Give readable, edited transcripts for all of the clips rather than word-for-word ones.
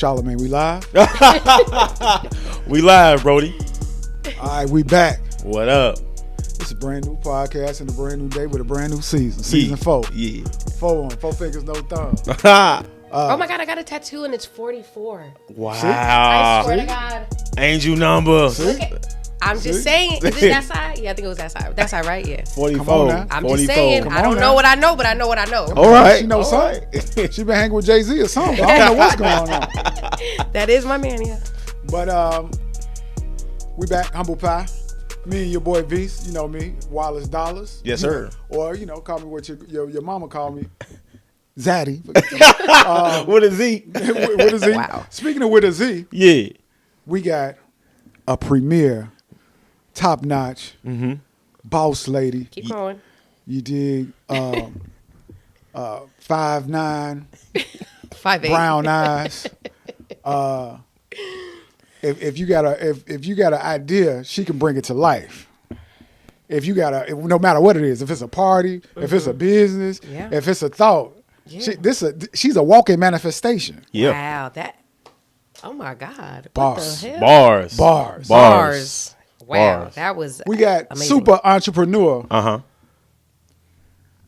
Charlamagne, we live? We live, Brody. All right, we back. What up? It's a brand new podcast and a brand new day with a brand new season. Season 4. Yeah. 4 fingers, no thumb. Oh my God, I got a tattoo and it's 44. Wow. I swear to God. Angel number. Look at, I'm just saying. Is it that side? Yeah, I think it was that side. That side, right? Yeah. 44. Come on now. I'm 44. just saying. I don't know what I know, but I know what I know. All right. She knows something. She been hanging with Jay-Z or something. I don't know what's going on. That is my man, yeah. But we back, Humble Pie. Me and your boy V's, you know me, Wallace Dollars. Yes, sir. Or, call me what your mama called me. Zaddy. With a Z. With a Z. Wow. Speaking of with a Z, Yeah. we got a premier, top-notch, boss lady. Keep going. You dig? 5'9", 5'8". brown eyes. If you got an idea, she can bring it to life. If you got no matter what it is, if it's a party, if it's a business, Yeah. if it's a thought, Yeah. she's a walking manifestation. Yeah. Wow, that. Oh my God. Bars. What the hell? Bars. Bars. Bars. Wow, Bars. that was. We got amazing. super entrepreneur Uh-huh.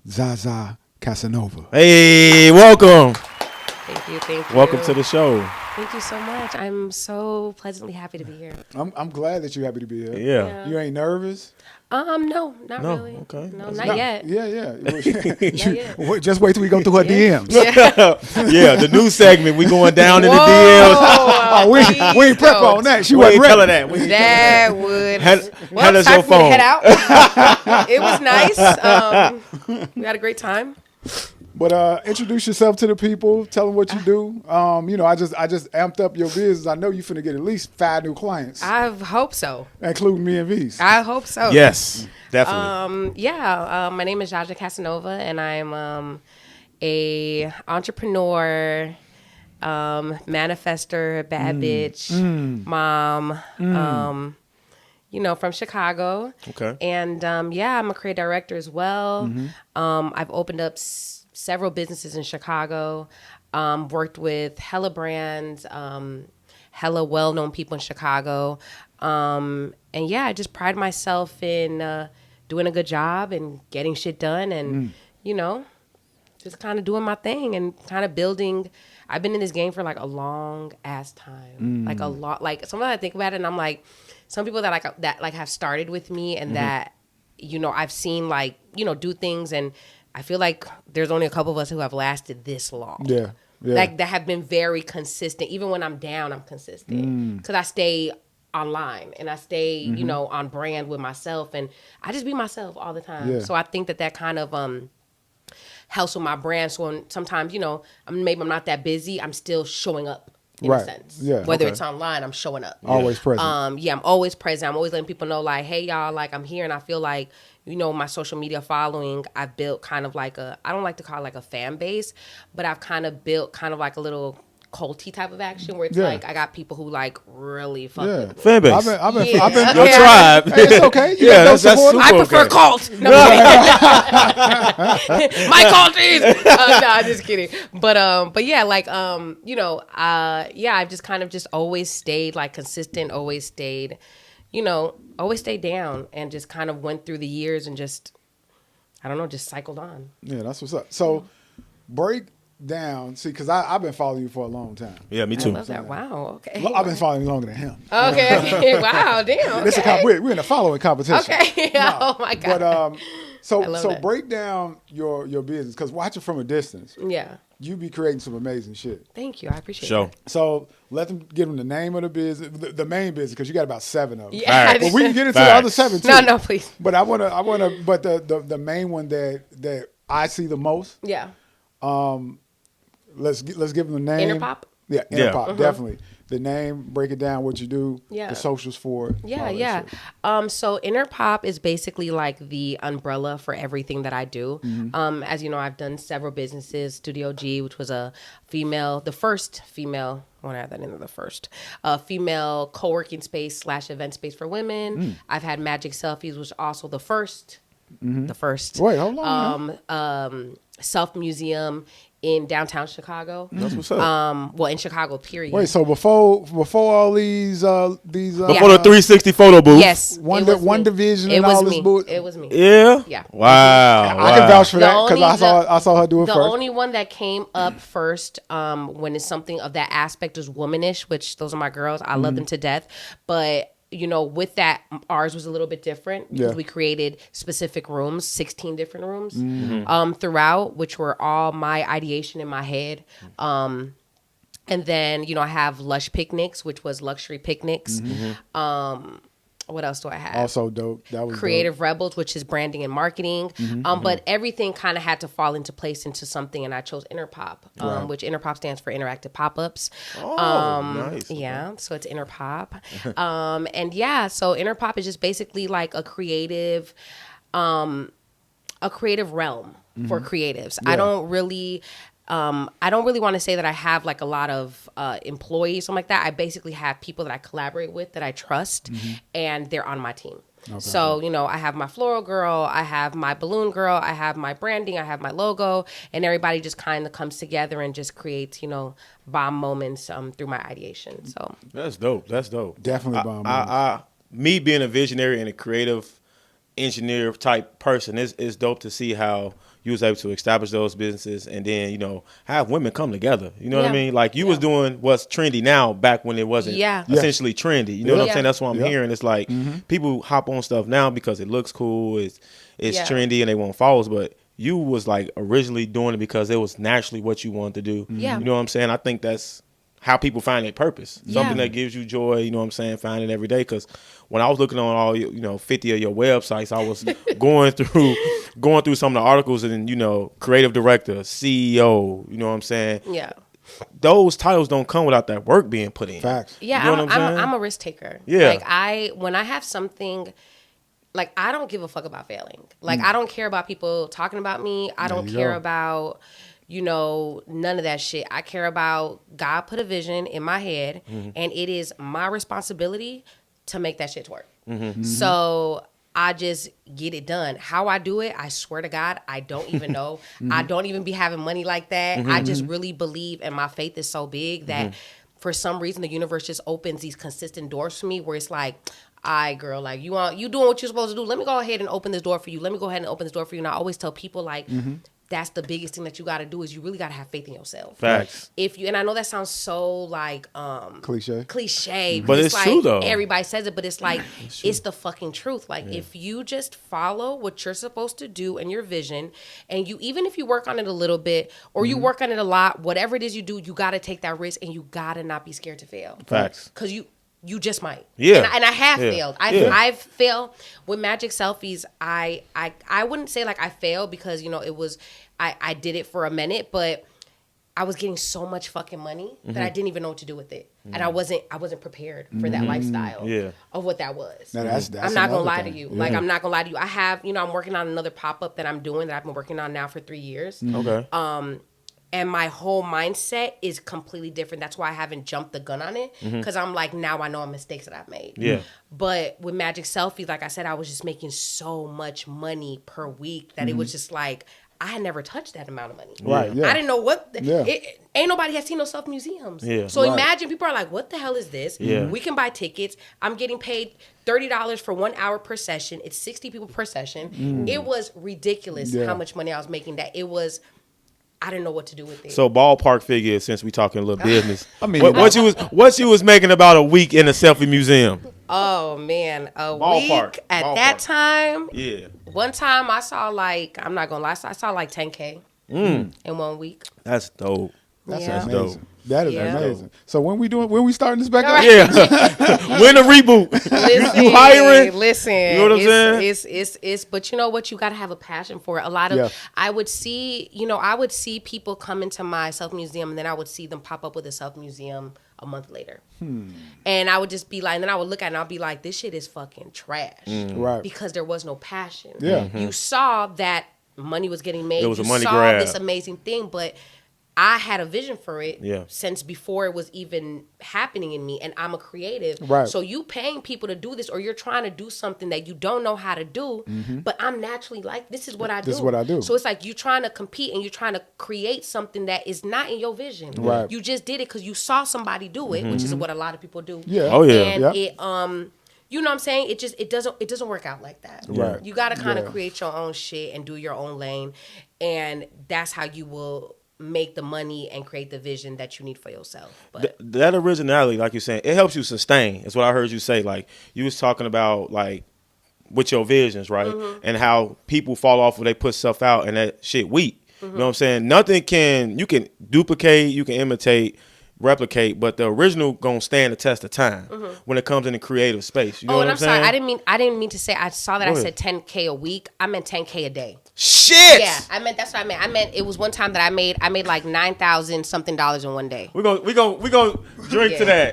Zaza Casanova. Hey, welcome. Thank you. Thank you. Welcome to the show. Thank you so much. I'm so pleasantly happy to be here. I'm glad that you're happy to be here. Yeah. You ain't nervous? No, not No, really. okay. No, not yet. Yeah. Not yet. Just wait till we go through her DMs. Yeah, the new segment. We going down in the DMs. Oh, we ain't prep on that. She We wasn't ain't ready. telling that. We ain't That would. Hand us time your for me to phone. head out. It was nice. We had a great time. But introduce yourself to the people. Tell them what you do. I just amped up your business. I know you finna get at least 5 new clients, I hope so. including me and V's. I hope so. Yes, definitely. My name is Jaja Casanova, and I'm a entrepreneur, manifester, bad bitch, mom. From Chicago. Okay. And I'm a creative director as well. I've opened up several businesses in Chicago. Worked with hella brands, hella well-known people in Chicago. I just pride myself in doing a good job and getting shit done and, just kind of doing my thing and kind of building. I've been in this game for like a long ass time, like a lot. Like sometimes I think about it and I'm like, some people that have started with me and that, I've seen do things and I feel like there's only a couple of us who have lasted this long. Yeah. Like that have been very consistent. Even when I'm down, I'm consistent because I stay online and I stay, on brand with myself and I just be myself all the time. Yeah. So I think that kind of helps with my brand. So when sometimes, maybe I'm not that busy, I'm still showing up in a sense. Yeah. Whether Okay. it's online, I'm showing up. Always present. I'm always present. I'm always letting people know like, hey y'all, like I'm here and I feel like, my social media following, I've built kind of like I don't like to call it like a fan base, but I've kind of built kind of like a little culty type of action where it's like I got people who like really fuck with me. Fan base. I've been Your tribe. Hey, it's okay. You Yeah, got no that's support. super I prefer okay. cult. No, my cult is. No, I'm just kidding. But I've just kind of just always stayed like consistent. Always stayed, always stayed down and just kind of went through the years and just, I don't know, just cycled on. Yeah, that's what's up. So break down. See, because I've been following you for a long time. Yeah, me I too. love that. Wow. Okay. I've been following you longer than him. Okay. Wow. Damn. This is we're in a following competition. Okay. Oh my God. But so love that. break down your business because watching from a distance, Yeah. you be creating some amazing shit. Thank you. I appreciate Show. that. So let them give them the name of the business, the main business, because you got about 7 of them. Yeah. Facts. But we can get into Facts. the other 7 too. No, please. But I wanna. But the main one that I see the most. Yeah. Let's give them the name. InterPop? Yeah, Yeah. InterPop, definitely. The name, break it down, what you do, Yeah. the socials for it. Yeah, all that yeah. shit. So InterPop is basically like the umbrella for everything that I do. As you know, I've done several businesses. Studio G, which was the first female, female co-working space / event space for women. I've had Magic Selfies, which was also the first the first Wait, hold on. self museum in downtown Chicago. That's what's up. Well, in Chicago, period. Wait, so before all these Before the 360 photo booth. Yes, one it was one me. division It and was all this me. boot. It was me. Yeah. Yeah. Wow. I can vouch for The that because only- I saw her do it The first. only one that came up first, when it's something of that aspect, is womanish, which those are my girls. I love them to death. But, you know, with that, ours was a little bit different because Yeah. we created specific rooms, 16 different rooms throughout, which were all my ideation in my head. And then, you know, I have Lush Picnics, which was luxury picnics. What else do I have? Also dope. That was Creative Rebels, which is branding and marketing. But everything kind of had to fall into place into something, and I chose InterPop, which InterPop stands for Interactive Pop-Ups. Oh, nice. Yeah, so it's InterPop. And yeah, so InterPop is just basically like a creative realm for creatives. Yeah. I don't really want to say that I have like a lot of employees, something like that. I basically have people that I collaborate with that I trust, and they're on my team. Okay. So, you know, I have my floral girl, I have my balloon girl, I have my branding, I have my logo, and everybody just kind of comes together and just creates, you know, bomb moments through my ideation. So That's dope. That's dope. Definitely bomb. Me being a visionary and a creative engineer type person, it's dope to see how you was able to establish those businesses and then, you know, have women come together. You know what I mean? Like you was doing what's trendy now back when it wasn't essentially trendy. You know what I'm saying? That's what I'm hearing. It's like people hop on stuff now because it looks cool, it's trendy and they want followers, but you was like originally doing it because it was naturally what you wanted to do. Yeah. You know what I'm saying? I think that's how people find their purpose. Something that gives you joy, you know what I'm saying, finding every day. Because when I was looking on all, 50 of your websites, I was going through some of the articles and, you know, creative director, CEO, you know what I'm saying? yeah. Those titles don't come without that work being put in. Facts. Yeah, You know what I'm saying? I'm a risk taker. Yeah. Like when I have something, like I don't give a fuck about failing. Like I don't care about people talking about me. I don't care about, you know, none of that shit. I care about God put a vision in my head, and it is my responsibility to make that shit work. So I just get it done. How I do it, I swear to God, I don't even know. I don't even be having money like that. I just really believe, and my faith is so big that for some reason the universe just opens these consistent doors for me where it's like, all right, girl, like you doing what you're supposed to do. Let me go ahead and open this door for you. Let me go ahead and open this door for you. And I always tell people like, that's the biggest thing that you got to do is you really got to have faith in yourself. Facts. And I know that sounds so like cliche, but it's like true though. everybody says it, but it's like it's the fucking truth. Like if you just follow what you're supposed to do and your vision, and even if you work on it a little bit or you work on it a lot, whatever it is you do, you got to take that risk and you got to not be scared to fail. Facts. Because you just might. Yeah. And I have Yeah. failed. Yeah. I've failed with Magic Selfies. I wouldn't say like I failed because, you know, it was, I did it for a minute, but I was getting so much fucking money that I didn't even know what to do with it. And I wasn't prepared for that lifestyle of what that was. Now, that's I'm not going to another lie to thing. you. Yeah. Like, I'm not going to lie to you. I have, you know, I'm working on another pop-up that I'm doing that I've been working on now for 3 years. Okay. And my whole mindset is completely different. That's why I haven't jumped the gun on it. Because I'm like, now I know mistakes that I've made. Yeah. But with Magic Selfies, like I said, I was just making so much money per week that it was just like, I had never touched that amount of money. Right, yeah. I didn't know what. Yeah. Ain't nobody has seen no self museums. Yeah. So Right. imagine people are like, what the hell is this? Yeah. We can buy tickets. I'm getting paid $30 for 1 hour per session. It's 60 people per session. It was ridiculous how much money I was making. I didn't know what to do with it. So ballpark figure, since we talking a little business. I mean, what you was making about a week in a selfie museum? Oh man, a Ballpark. week at that time. Yeah. One time I saw like, I'm not gonna lie, I saw like 10K in 1 week. That's dope. That's Yeah. amazing. dope. That is Yeah. amazing. So when we starting this back up? Yeah. When a reboot. you hiring? Listen, You know what I'm saying? It's but you know what, you got to have a passion for it. A lot of Yeah. I would see people come into my self museum and then I would see them pop up with a self museum a month later. And I would just be like, and then I would look at it and I'll be like, this shit is fucking trash. Right. Because there was no passion. Yeah. You saw that money was getting made. It was a you money saw grab. this amazing thing, but I had a vision for it Yeah. since before it was even happening in me, and I'm a creative. Right. So you paying people to do this, or you're trying to do something that you don't know how to do, but I'm naturally like, this is what I do. This is what I do. So it's like you're trying to compete and you're trying to create something that is not in your vision. Right. You just did it because you saw somebody do it, which is what a lot of people do. Yeah. Oh, yeah. And Yep. it you know what I'm saying? It doesn't work out like that. Right. You got to kind of Yeah. create your own shit and do your own lane, and that's how you will make the money and create the vision that you need for yourself. But That originality, like you're saying, it helps you sustain. That's what I heard you say. Like you was talking about, like with your visions, right? And how people fall off when they put stuff out and that shit weak. You know what I'm saying? You can duplicate, you can imitate, replicate, but the original gonna stand the test of time when it comes in the creative space. You know what and I'm I'm saying? sorry, I didn't mean to say. I saw that Go I ahead. said 10K a week. I meant 10K a day. Shit. Yeah, that's what I meant. I meant it was one time that I made like $9,000 something in one day. We gonna drink to that.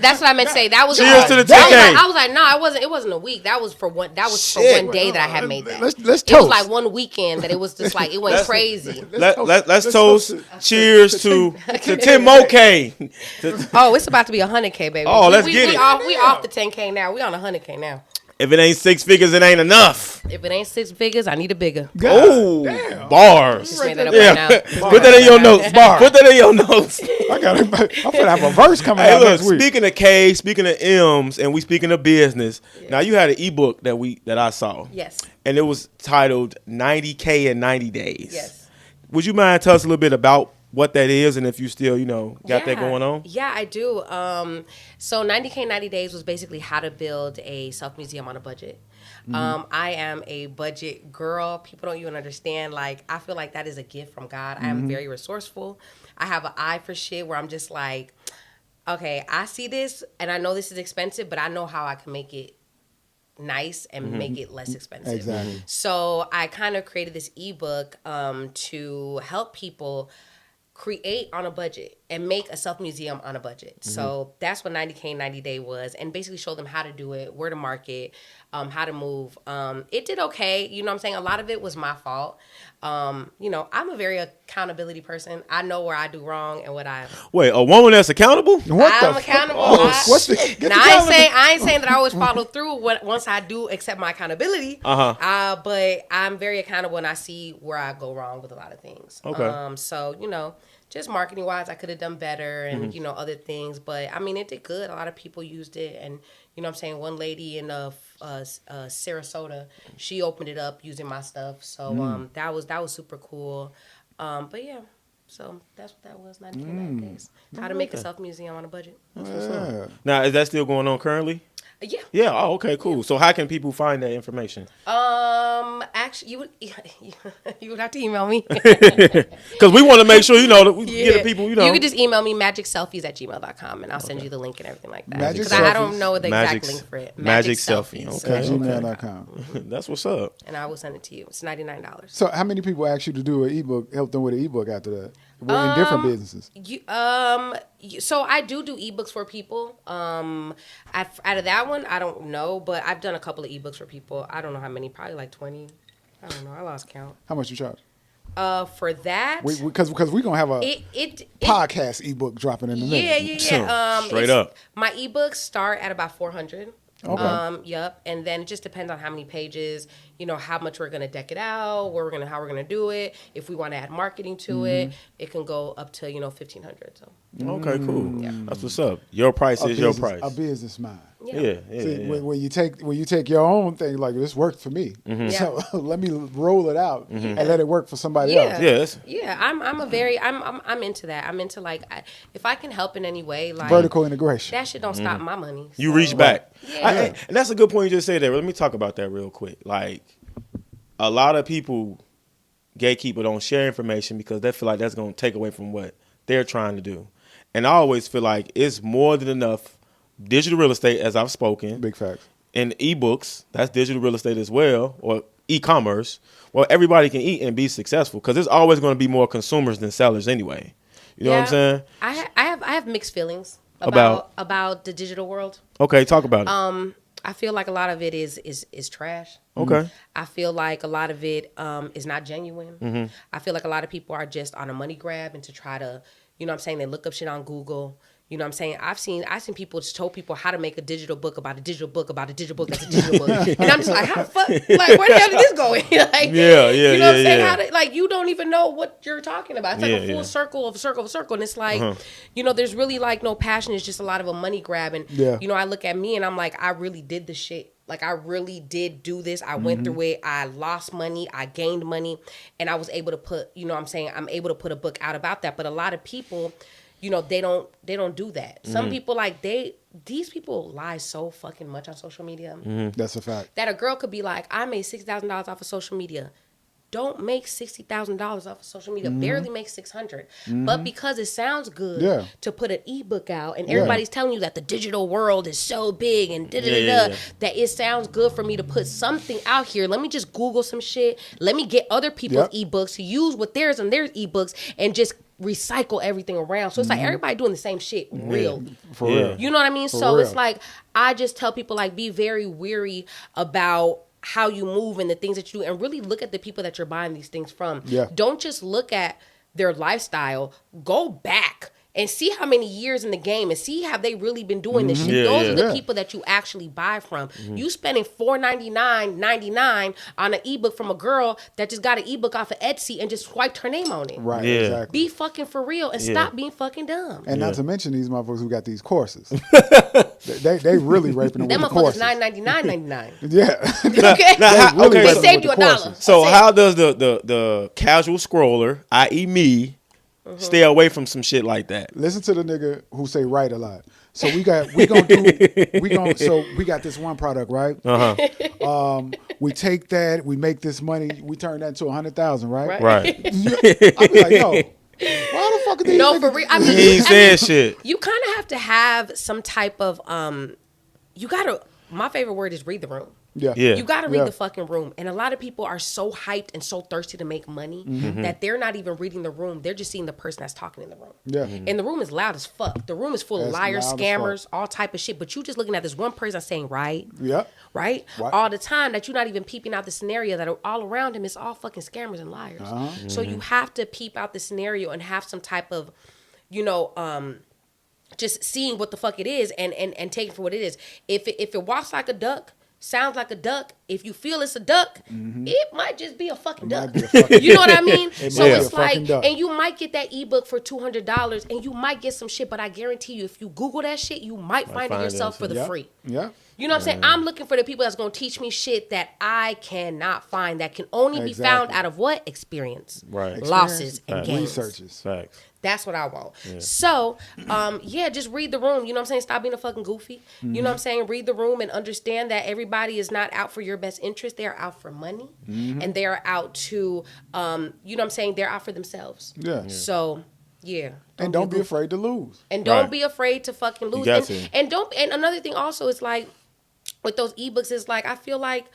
That's what I meant to say. That was Cheers to the that was 10K. I was like, no, it wasn't a week. That was for one. That was for Shit. one day that I had made that. Let's It was toast. like one weekend that it was just like it went crazy. Let's toast. Cheers to 10 more K. Oh, it's about to be 100K, baby. Oh, let's get it. We off the 10K now. We on 100K now. If it ain't 6 figures, it ain't enough. If it ain't 6 figures, I need a bigger. Oh, damn. bars. Just made that up Yeah, right now. put that in your notes. Put that in your notes. I'm gonna have a verse coming Hey, out look. next week. Speaking of K, speaking of M's, and we speaking of business. Now you had an ebook that I saw. Yes. And it was titled 90K in 90 Days. Yes. Would you mind tell us a little bit about what that is and if you still, got that going on? Yeah, I do. So 90K 90 Days was basically how to build a self-museum on a budget. I am a budget girl. People don't even understand. Like, I feel like that is a gift from God. I am very resourceful. I have an eye for shit where I'm just like, okay, I see this and I know this is expensive, but I know how I can make it nice and make it less expensive. Exactly. So I kind of created this ebook to help people create on a budget and make a self-museum on a budget. So that's what 90K 90 Day was, and basically show them how to do it, where to market, how to move. It did okay. You know what I'm saying? A lot of it was my fault. I'm a very accountability person. I know where I do wrong and what I... Wait, a woman that's accountable? I'm accountable. What's the? Get the Now, calendar. I ain't saying that I always follow through once I do accept my accountability. But I'm very accountable and I see where I go wrong with a lot of things. Okay. So, just marketing wise, I could have done better and, other things. But I mean, it did good. A lot of people used it. And, you know what I'm saying? One lady in Sarasota, she opened it up using my stuff. So that was super cool. But yeah. So that's what that was, 90K 90 Days. How to make a self-museum on a budget. Yeah. Now, is that still going on currently? Yeah. Yeah. Oh, okay, cool. So how can people find that information? Actually, you would have to email me. Because we want to make sure, that we get the people, You can just email me magicselfies@gmail.com and I'll send you the link and everything like that. Magic Because I Selfies. don't know the exact link for it. Magic Selfie. Okay. Gmail.com. That's what's up. And I will send it to you. It's $99. So, how many people asked you to do an ebook? Help them with an ebook after that? Well, in different businesses. So I do ebooks for people. Out of that one, I don't know, but I've done a couple of ebooks for people. I don't know how many, probably like 20. I don't know. I lost count. How much you charge? For that, Because we're gonna have a it podcast ebook dropping in the minute. yeah. Straight up. My ebooks start at about 400. Okay. Yep. And then it just depends on how many pages, how much we're gonna deck it out, how we're gonna do it. If we want to add marketing to it, it can go up to 1,500. So. Okay, cool. That's what's up. Your price is your price. A business mind. Yeah. See, when you take your own thing, like this worked for me, so let me roll it out and let it work for somebody else. Yes. Yeah, I'm into that. I'm into if I can help in any way, like Vertical integration. that shit don't stop my money. You reach back. Yeah. And that's a good point you just said there. Let me talk about that real quick. Like, a lot of people, gatekeeper, don't share information because they feel like that's going to take away from what they're trying to do. And I always feel like it's more than enough digital real estate, as I've spoken. Big facts. And ebooks, that's digital real estate as well, or e-commerce. Well, everybody can eat and be successful because there's always going to be more consumers than sellers anyway. You know what I'm saying? I have mixed feelings About about the digital world. Okay, talk about it. I feel like a lot of it is trash. Okay. I feel like a lot of it is not genuine. I feel like a lot of people are just on a money grab and to try to, you know what I'm saying, they look up shit on Google. You know what I'm saying? I've seen people just told people how to make a digital book about a digital book about a digital book that's a digital book. And I'm just like, how the fuck? Like, where the hell did this go? Like, Yeah, you know what I'm saying? yeah. How to, like, you don't even know what you're talking about. It's like a full circle of a circle of a circle. And it's like, you know, there's really like no passion. It's just a lot of a money grab. And, you know, I look at me and I'm like, I really did the shit. Like, I really did do this. I went through it. I lost money. I gained money. And I was able to put, you know what I'm saying, I'm able to put a book out about that. But a lot of people, you know, they don't do that. Some people, like, these people lie so fucking much on social media. That's a fact. That a girl could be like, I made $6,000 off of social media. Don't make $60,000 off of social media. Barely make $600. But because it sounds good to put an ebook out, and everybody's telling you that the digital world is so big and that it sounds good for me to put something out here. Let me just Google some shit. Let me get other people's ebooks to use with theirs and their ebooks and just recycle everything around. So it's like everybody doing the same shit real. For real. You know what I mean? So it's like, I just tell people, like, be very weary about how you move and the things that you do, and really look at the people that you're buying these things from. Don't just look at their lifestyle. Go back and see how many years in the game and see have they really been doing this shit. Those are the people that you actually buy from. You spending $4.99.99 on an ebook from a girl that just got an ebook off of Etsy and just swiped her name on it. Right, exactly. Be fucking for real and stop being fucking dumb. And not to mention these motherfuckers who got these courses. they really raping them That with the motherfucker's courses. $9.99.99. Yeah. Okay? Now, okay, They so- saved you $1. So how does the casual scroller, i.e. me, stay away from some shit like that? Listen to the nigga who say right a lot. So we got this one product, right? We take that, we make this money, we turn that into 100,000, right? Right. I be like, yo, why the fuck are these No, niggas? for real. I mean, He ain't saying shit. You kind of have to have some type of you gotta. My favorite word is read the room. Yeah. You got to read the fucking room. And a lot of people are so hyped and so thirsty to make money that they're not even reading the room. They're just seeing the person that's talking in the room. Yeah. And the room is loud as fuck. The room is full of It's liars, loud as scammers, all type of shit. But you just looking at this one person saying right. Yep. Right? Right. All the time that you're not even peeping out the scenario that are all around him is all fucking scammers and liars. So you have to peep out the scenario and have some type of, you know, just seeing what the fuck it is and taking it for what it is. If it walks like a duck, sounds like a duck, if you feel it's a duck, it might just be a fucking duck. You know what I mean? So might be it's a fucking like, duck. and you might get that ebook for $200 and you might get some shit, but I guarantee you, if you Google that shit, you might find it yourself for the free. Yeah. You know what I'm saying? I'm looking for the people that's going to teach me shit that I cannot find, that can only be found out of what? Experience. Right. Losses and gains. Researches. Facts. That's what I want. So, just read the room. You know what I'm saying? Stop being a fucking goofy. You know what I'm saying? Read the room and understand that everybody is not out for your best interest. They are out for money. And they are out to, you know what I'm saying? They're out for themselves. Yeah. So, yeah. And don't be afraid to lose. And don't Right. be afraid to fucking lose. got to. And another thing also is like, with those ebooks is like, I feel like,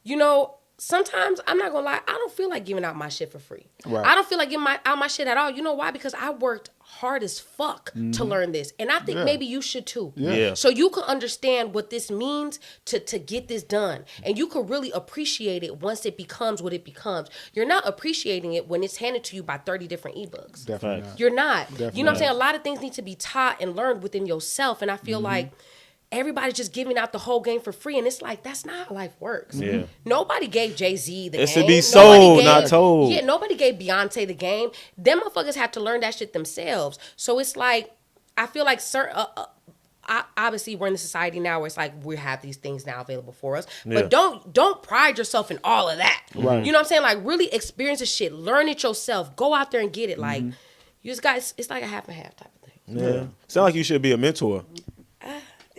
you know, sometimes I'm not gonna lie, I don't feel like giving out my shit for free. Right. I don't feel like giving out my shit at all. You know why? Because I worked hard as fuck to learn this, and I think maybe you should too. Yeah. So you can understand what this means to get this done, and you can really appreciate it once it becomes what it becomes. You're not appreciating it when it's handed to you by 30 different ebooks. Definitely not. You're not. Definitely You know what I'm saying? not. A lot of things need to be taught and learned within yourself, and I feel like everybody's just giving out the whole game for free, and it's like, that's not how life works. Yeah. Nobody gave Jay-Z the It's game. to be Nobody sold, gave- not told. Yeah, nobody gave Beyonce the game. Them motherfuckers have to learn that shit themselves. So it's like, I feel like obviously we're in a society now where it's like we have these things now available for us. But don't pride yourself in all of that. Right. You know what I'm saying? Like, really experience the shit. Learn it yourself. Go out there and get it. Like, you just got, it's like a half and half type of thing. Yeah. Sound like you should be a mentor.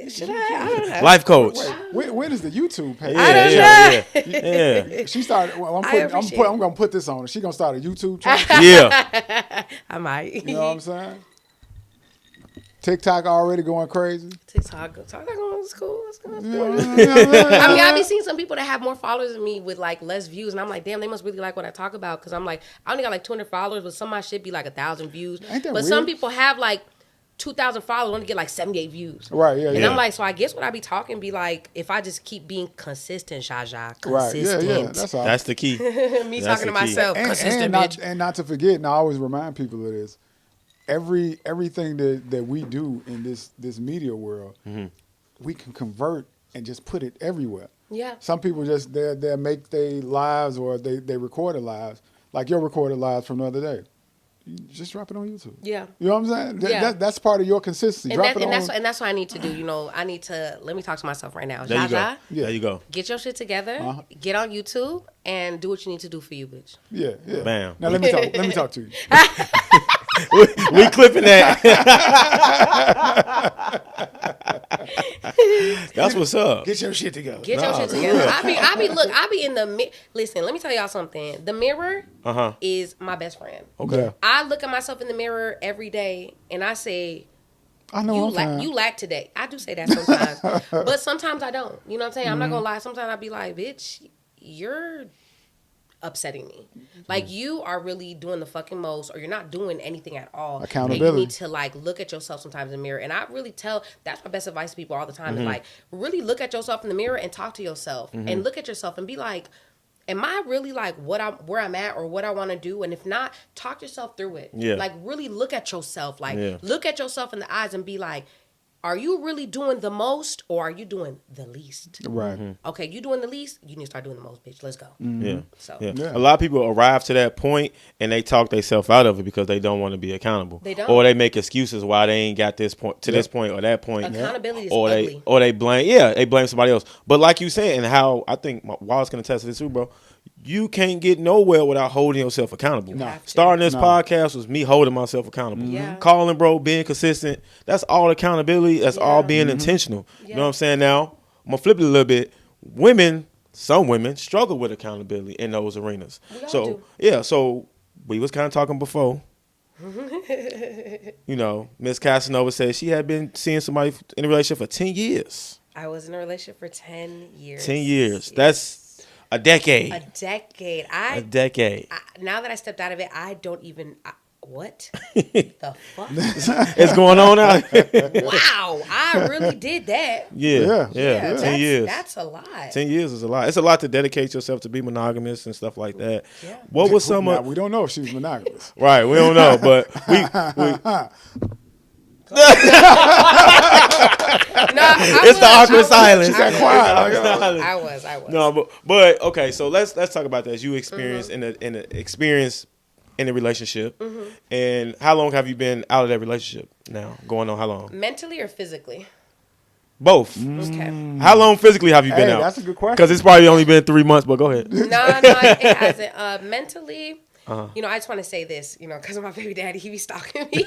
Should I don't know. Life coach. When is the YouTube page? Yeah. She started. Well, I'm appreciate gonna put this on her. She gonna start a YouTube channel. Yeah. I might. You know what I'm saying? TikTok already going crazy. TikTok is cool. It's cool. I mean, I be seeing some people that have more followers than me with like less views, and I'm like, damn, they must really like what I talk about. Because I'm like, I only got like 200 followers, but some of my shit be like 1,000 views. Ain't that but some weird? people have like 2,000 followers, only get like 78 views. Right, yeah, And yeah. I'm like, so I guess what I be talking be like, if I just keep being consistent, Jaja, Right, yeah, consistent. yeah. That's all. That's the key. Me That's talking the to key. myself, consistent, bitch. And not to forget, and I always remind people of this. Everything that we do in this media world, we can convert and just put it everywhere. Yeah. Some people just they make their lives or they recorded lives, like your recorded lives from the other day. You just drop it on YouTube. Yeah. You know what I'm saying? Yeah. That's part of your consistency. And, Drop it on. that's what I need to do. You know, I need to let me talk to myself right now. There you go. Jaja, Yeah. There you go. get your shit together. Get on YouTube and do what you need to do for you, bitch. Yeah, yeah. Bam. Now let me talk to you. We clipping that. That's what's up. Get your shit together. Get your shit together. I be in the listen, let me tell y'all something. The mirror is my best friend. Okay. Yeah. I look at myself in the mirror every day and I say, I know. you lack today. I do say that sometimes. But sometimes I don't. You know what I'm saying? I'm not gonna lie. Sometimes I'll be like, bitch, you're upsetting me. Like, you are really doing the fucking most, or you're not doing anything at all. Accountability. And you need to like look at yourself sometimes in the mirror. And I really that's my best advice to people all the time. Is like, really look at yourself in the mirror and talk to yourself and look at yourself and be like, am I really like where I'm at or what I want to do? And if not, talk yourself through it. Yeah. Like, really look at yourself. Like, look at yourself in the eyes and be like, are you really doing the most or are you doing the least? Right. Okay, you doing the least, you need to start doing the most, bitch. Let's go. Yeah. So Yeah. Yeah. A lot of people arrive to that point and they talk themselves out of it because they don't want to be accountable. They don't. Or they make excuses why they ain't got this point to this point or that point. Accountability is or ugly. they blame somebody else. But like you said, and how I think Wallace can attest to this too, bro. You can't get nowhere without holding yourself accountable. No. Starting this podcast was me holding myself accountable. Yeah. Calling, bro, being consistent. That's all accountability. That's all being intentional. You know what I'm saying? Now, I'm going to flip it a little bit. Some women struggle with accountability in those arenas. So we was kind of talking before. You know, Miss Casanova said she had been seeing somebody in a relationship for 10 years. I was in a relationship for 10 years. 10 years. That's a decade. A decade. Now that I stepped out of it, I don't even. What the fuck? It's going on out here. Wow, I really did that. Yeah. 10 years. That's a lot. 10 years is a lot. It's a lot to dedicate yourself to be monogamous and stuff like that. Yeah. What was some Now, of... we don't know if she was monogamous. Right, we don't know, but we it's the awkward silence. I was. No, but okay. So let's talk about that. You experienced in the experience in the relationship, and how long have you been out of that relationship now? Going on how long? Mentally or physically? Both. Okay. How long physically have you been out? That's a good question. Because it's probably only been 3 months. But go ahead. No, it hasn't. Mentally. You know, I just want to say this, you know, because of my baby daddy, he be stalking me.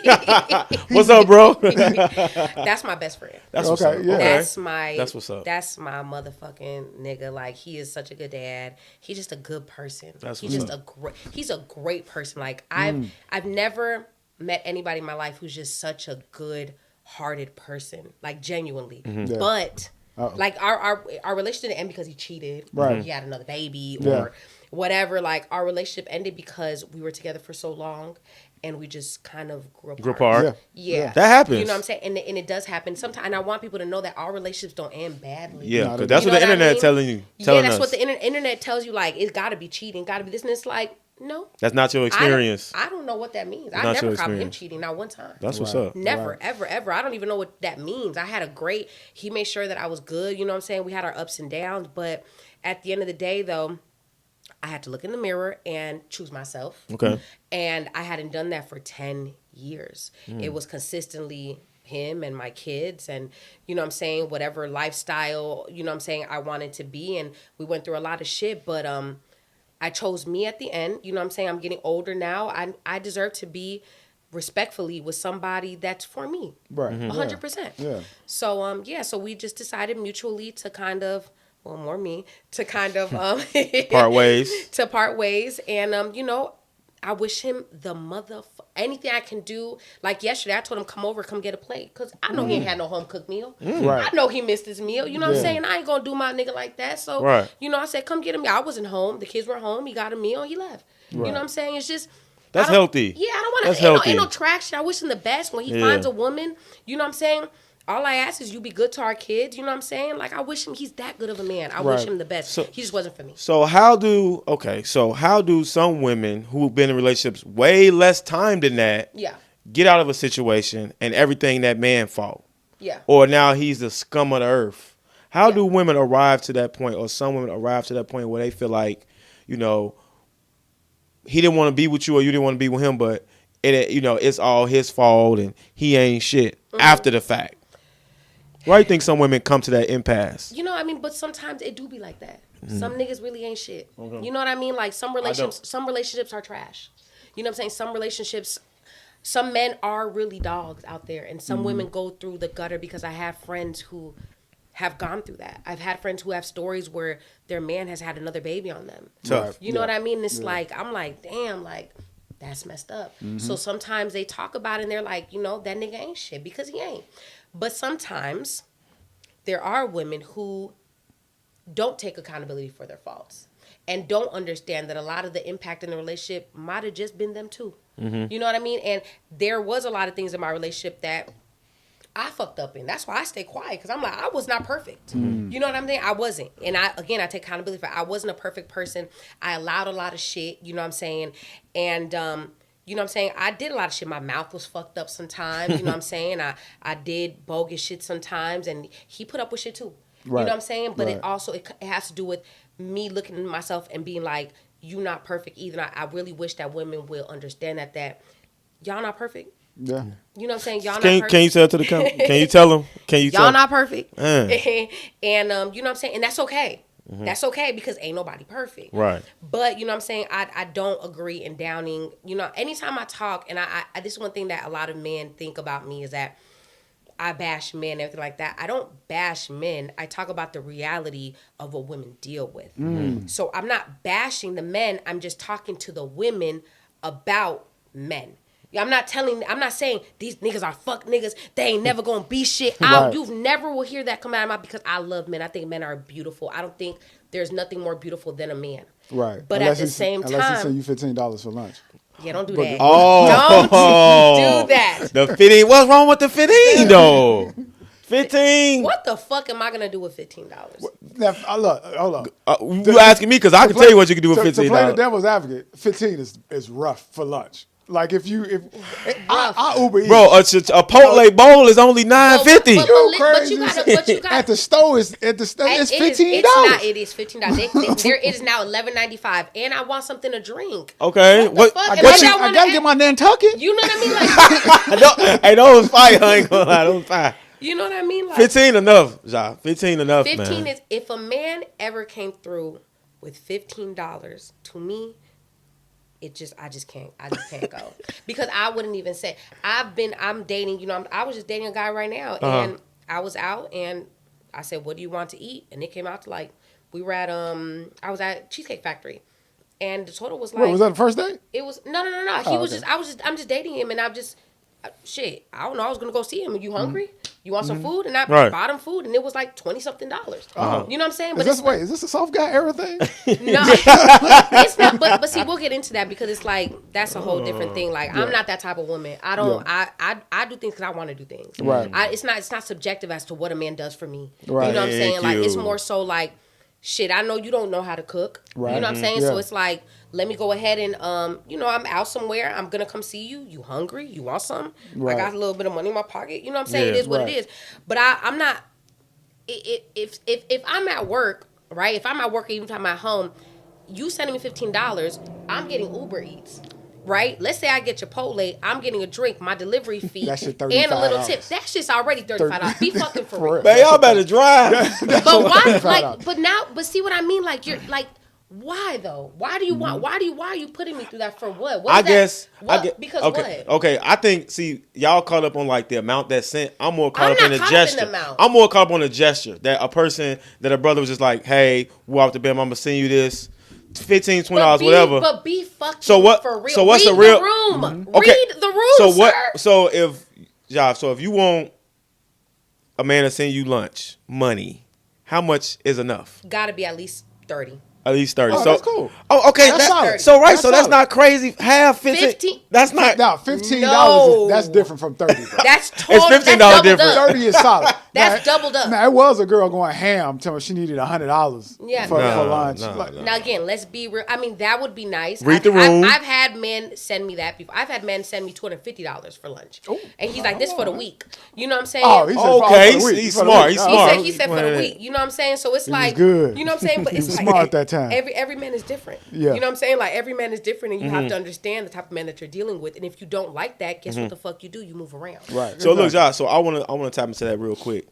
What's up, bro? That's my best friend. That's what's up. Yeah. Okay. That's what's up. That's my motherfucking nigga. Like, he is such a good dad. He's just a good person. He's a great person. Like, I've never met anybody in my life who's just such a good hearted person. Like, genuinely. Yeah. But like our relationship didn't end because he cheated. Right. He had another baby Yeah. or whatever. Like, our relationship ended because we were together for so long and we just kind of grew apart. Yeah. That happens. You know what I'm saying? And it does happen sometimes. And I want people to know that our relationships don't end badly. Yeah, No, because that's You what know the what I internet mean? telling you. Yeah, that's us. what the internet tells you. Like, it's got to be cheating, got to be this. And it's like, no. That's not your experience. I don't know what that means. I not never your caught him experience. cheating, not one time. That's what's Right. up. Never, Right. ever. I don't even know what that means. I had he made sure that I was good. You know what I'm saying? We had our ups and downs. But at the end of the day, though, I had to look in the mirror and choose myself. Okay. And I hadn't done that for 10 years. It was consistently him and my kids and, you know what I'm saying, whatever lifestyle, you know what I'm saying, I wanted to be. And we went through a lot of shit, but I chose me at the end. You know what I'm saying? I'm getting older now. I deserve to be respectfully with somebody that's for me. Right. 100%. Yeah. So, so we just decided mutually to kind of, well, more me, to kind of Part ways. to part ways. And, you know, I wish him the anything I can do. Like yesterday, I told him, come get a plate. Because I know he ain't had no home-cooked meal. Right. I know he missed his meal. You know what Yeah. I'm saying? I ain't going to do my nigga like that. So, Right. you know, I said, come get him. I wasn't home. The kids were home. He got a meal. He left. You know what I'm saying? It's just, That's healthy. Yeah, I don't want That's to. Ain't healthy. no traction. I wish him the best when he Yeah. finds a woman. You know what I'm saying? All I ask is you be good to our kids. You know what I'm saying? Like I wish him. He's that good of a man. I wish Right. him the best. So- He just wasn't for me. So how do some women who've been in relationships way less time than that Yeah. get out of a situation and everything that man fault? Yeah. Or now he's the scum of the earth. How Yeah. do women arrive to that point, or some women arrive to that point where they feel like, you know, he didn't want to be with you or you didn't want to be with him, but it's all his fault and he ain't shit after the fact? Why do you think some women come to that impasse? You know what I mean? But sometimes it do be like that. Some niggas really ain't shit. You know what I mean? Like some relationships are trash. You know what I'm saying? Some men are really dogs out there, and some women go through the gutter because I have friends who have gone through that. I've had friends who have stories where their man has had another baby on them. Tough. You know what I mean? It's like, I'm like, damn, like, that's messed up. So sometimes they talk about it and they're like, you know, that nigga ain't shit because he ain't. But sometimes there are women who don't take accountability for their faults and don't understand that a lot of the impact in the relationship might have just been them too. You know what I mean? And there was a lot of things in my relationship that I fucked up in. That's why I stay quiet, because I'm like, I was not perfect. You know what I'm saying? I wasn't. And I take accountability for it. I wasn't a perfect person. I allowed a lot of shit, you know what I'm saying? And you know what I'm saying? I did a lot of shit. My mouth was fucked up sometimes, you know what I'm saying? I did bogus shit sometimes, and he put up with shit too. Right. You know what I'm saying? But Right. it also, it has to do with me looking at myself and being like, you not perfect either. I really wish that women will understand that y'all not perfect. Yeah. You know what I'm saying? Y'all not Can perfect. you tell to the can you tell them? Can you Y'all tell? not perfect. Mm. And you know what I'm saying? And that's okay. That's okay, because ain't nobody perfect. Right. But you know what I'm saying? I don't agree in downing, you know, anytime I talk, and I this is one thing that a lot of men think about me is that I bash men and everything like that. I don't bash men. I talk about the reality of what women deal with. So I'm not bashing the men. I'm just talking to the women about men. I'm not saying these niggas are fuck niggas. They ain't never gonna be shit. Right. You never will hear that come out of my mouth, because I love men. I think men are beautiful. I don't think there's nothing more beautiful than a man. Right. But at the same unless he time, send you $15 for lunch. yeah, don't do But- that. Oh, Don't do that. The 15. What's wrong with the 15 though? 15. What the fuck am I gonna do with $15? Now, hold on. You asking me because I can tell you what you can do with To play the $15. devil's advocate, 15 is rough for lunch. Like if I Uber Eats. Bro, a Chipotle bowl is only $9.50. But You but you crazy. gotta At the store it's It $15. is $15. It is now $11.95, and I want something to drink. Okay, What the fuck? I And gotta, maybe I wanna gotta get my Nantucket. You know what I mean? Like, I know. Hey, those fire. I ain't gonna lie, those fire. you know what I mean? Like, 15 enough, Ja. 15 enough, 15 man. is, if a man ever came through with $15 to me, I just can't go, because I wouldn't even say I'm dating. You know, I was just dating a guy right now, and I was out, and I said, "What do you want to eat?" And it came out to like, we were at I was at Cheesecake Factory, and the total was like, Wait, was that the first date? it was no. He Oh, was okay. I'm just dating him, and I'm just shit. I don't know. I was gonna go see him. Are you hungry? You want some food? And I Right. bought him food, and it was like $20-something. You know what I'm saying? Is this a soft guy era thing? No, it's not. But see, we'll get into that, because it's like that's a whole different thing. Like I'm not that type of woman. I don't. I do things because I want to do things. Right. It's not subjective as to what a man does for me. Right. You know what I'm saying? Thank Like it's you. more so like, shit, I know you don't know how to cook. Right. You know what I'm saying? Yeah. So it's like, let me go ahead and I'm out somewhere. I'm gonna come see you. You hungry? You want something? Right. I got a little bit of money in my pocket. You know what I'm saying? Yeah. It is what Right. it is. But I'm not. If I'm at work, right? If I'm at work, even if I'm at home, you sending me $15, I'm getting Uber Eats, right? Let's say I get Chipotle, I'm getting a drink, my delivery fee, That shit and a little $35. tip. That shit's already $35. Be fucking for real. Man, y'all better drive. But why? $35. Like, but see what I mean? Like, you're like, why though? Why do you want? Why are you putting me through that for what? What I is that? guess. What? Because okay, what? Okay, I think. See, y'all caught up on like the amount that's sent. I'm more caught I'm up in not the caught up in gesture. the amount. I'm more caught up on the gesture that a brother was just like, "Hey, we're off the bed. I'm gonna send you this, $15, $20, whatever." But be fucking So what? for real. So what's Read the real room? Okay. Read the room, So what? sir. So if you want a man to send you lunch money, how much is enough? Got to be at least 30. At least 30. Oh, so that's cool. Oh, okay. That's solid. So right, That's so that's solid. not crazy. Half 15. That's not. Now $15. No. That's different from 30. Bro. That's total. $15 that's doubled difference. up. 30 is solid. That's doubled up. Now it was a girl going ham telling me she needed $100 Yeah. for No, lunch. no, Like, no. Now again, let's be real. I mean, that would be nice. Read the room. I've had men send me that before. I've had men send me $250 for lunch, and he's like, "This for the week." You know what I'm saying? Oh, he said Okay, for the week. he's For the smart. week. He's Oh, smart. He said for the week. You know what I'm saying? So it's like, good. you know what I'm saying? But He it's was like smart at that time. Every man is different. Yeah. You know what I'm saying? Like every man is different, and you Mm-hmm. have to understand the type of man that you're dealing with. And if you don't like that, guess what the fuck you do? You move around. Right. So look, exactly. Josh. So I want to tap into that real quick.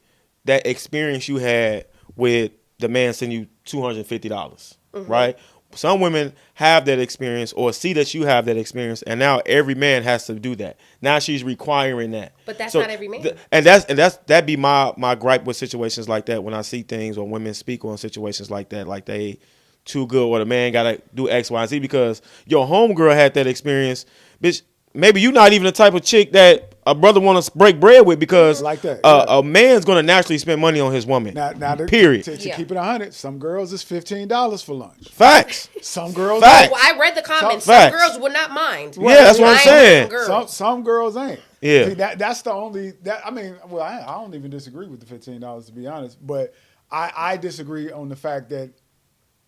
That experience you had with the man sending you $250, right? Some women have that experience or see that you have that experience, and now every man has to do that. Now she's requiring that. But that's not every man. That'd be my gripe with situations like that when I see things or women speak on situations like that, like they too good or the man gotta do X, Y, and Z because your homegirl had that experience, bitch. Maybe you're not even the type of chick that a brother want to break bread with because Like that, yeah. a man's gonna naturally spend money on his woman. Now period. To Yeah. keep it 100, some girls is $15 for lunch. Facts. Some girls Facts. Well, I read the comments. Facts. Some girls would not mind. Yeah, that's what I'm I ain't saying. one girl. Some girls ain't. Yeah. See, that's the only I mean, well, I don't even disagree with the $15 to be honest, but I disagree on the fact that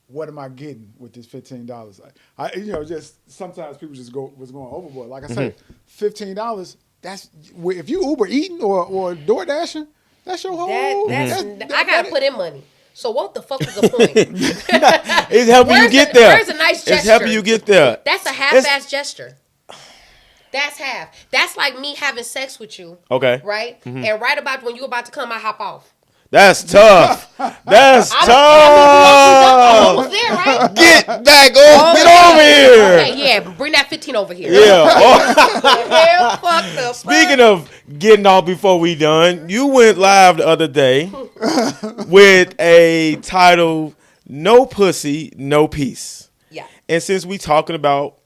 what am I getting with this $15? I just sometimes people just was going overboard. Like I said, $15. That's if you Uber eating or door dashing, that's your whole. I gotta put in money. So what the fuck is the point? It's helping you get there. Where's a nice gesture? It's helping you get there. That's a half-ass gesture. That's half. That's like me having sex with you. Okay. Right? And right about when you're about to come, I hop off. That's tough. That's I'm tough. almost there, right? Get back over. Get over here. Okay, yeah, bring that 15 over here. Yeah. Oh. Hell, fuck the Speaking of getting off before we done, you went live the other day with a title, No Pussy, No Peace. Yeah. And since we talking about